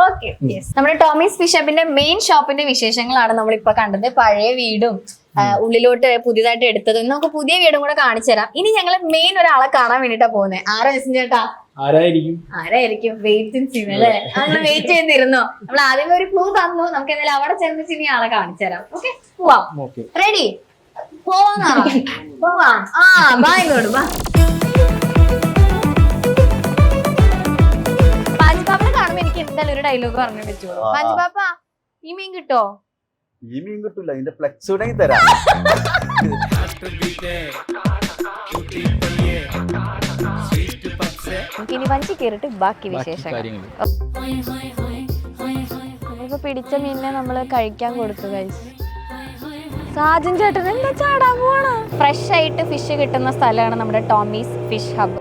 ഓക്കെ. നമ്മുടെ ടോമീസ് ഫിഷ് ഹബിന്റെ മെയിൻ ഷോപ്പിന്റെ വിശേഷങ്ങളാണ് നമ്മളിപ്പോ കണ്ടത്. പഴയ വീടും ഉള്ളിലോട്ട് പുതിയതായിട്ട് എടുത്തത്. നമുക്ക് പുതിയ വീടും കൂടെ കാണിച്ചു തരാം. ഇനി ഞങ്ങള് മെയിൻ ഒരാളെ കാണാൻ വേണ്ടിട്ടാ പോകുന്നത്. ആരാ ചേട്ടാ? ആരായിരിക്കും? വെയിറ്റ് ചെയ്യുന്നല്ലേ? അങ്ങനെ വെയിറ്റ് ചെയ്തിരുന്നോ? നമ്മൾ ആദ്യമേ ഒരു ക്ലൂ തന്നു. നമുക്ക് എന്തായാലും അവിടെ ചെന്നിട്ട് ഇനി ആളെ കാണിച്ചു തരാം. ഓക്കെ, പോവാം. റെഡി? പോവാം. ബാങ്കോട് ബാ. പാഞ്ചിപ്പാപ്പനെ കാണുമ്പോ എനിക്ക് എന്തായാലും ഒരു ഡയലോഗ് പറഞ്ഞു വെച്ചോളൂ. പാഞ്ചിപ്പാപ്പ, ഈ മീൻ കിട്ടോ? ഈ മീൻ കിട്ടൂല, ഇതിന്റെ ഫ്ലെക്സ് ഉണ്ടെങ്കിൽ തരാം. ഇനി വഞ്ചി കയറിട്ട് ബാക്കി വിശേഷങ്ങൾ. നമ്മളിപ്പോ പിടിച്ച മീനിനെ നമ്മള് കഴിക്കാൻ കൊടുത്തു. സാജൻ ചേട്ടൻ എന്താ ചാടാൻ പോവാണ്? ഫ്രഷ് ആയിട്ട് ഫിഷ് കിട്ടുന്ന സ്ഥലമാണ് നമ്മുടെ ടോമീസ് ഫിഷ് ഹബ്.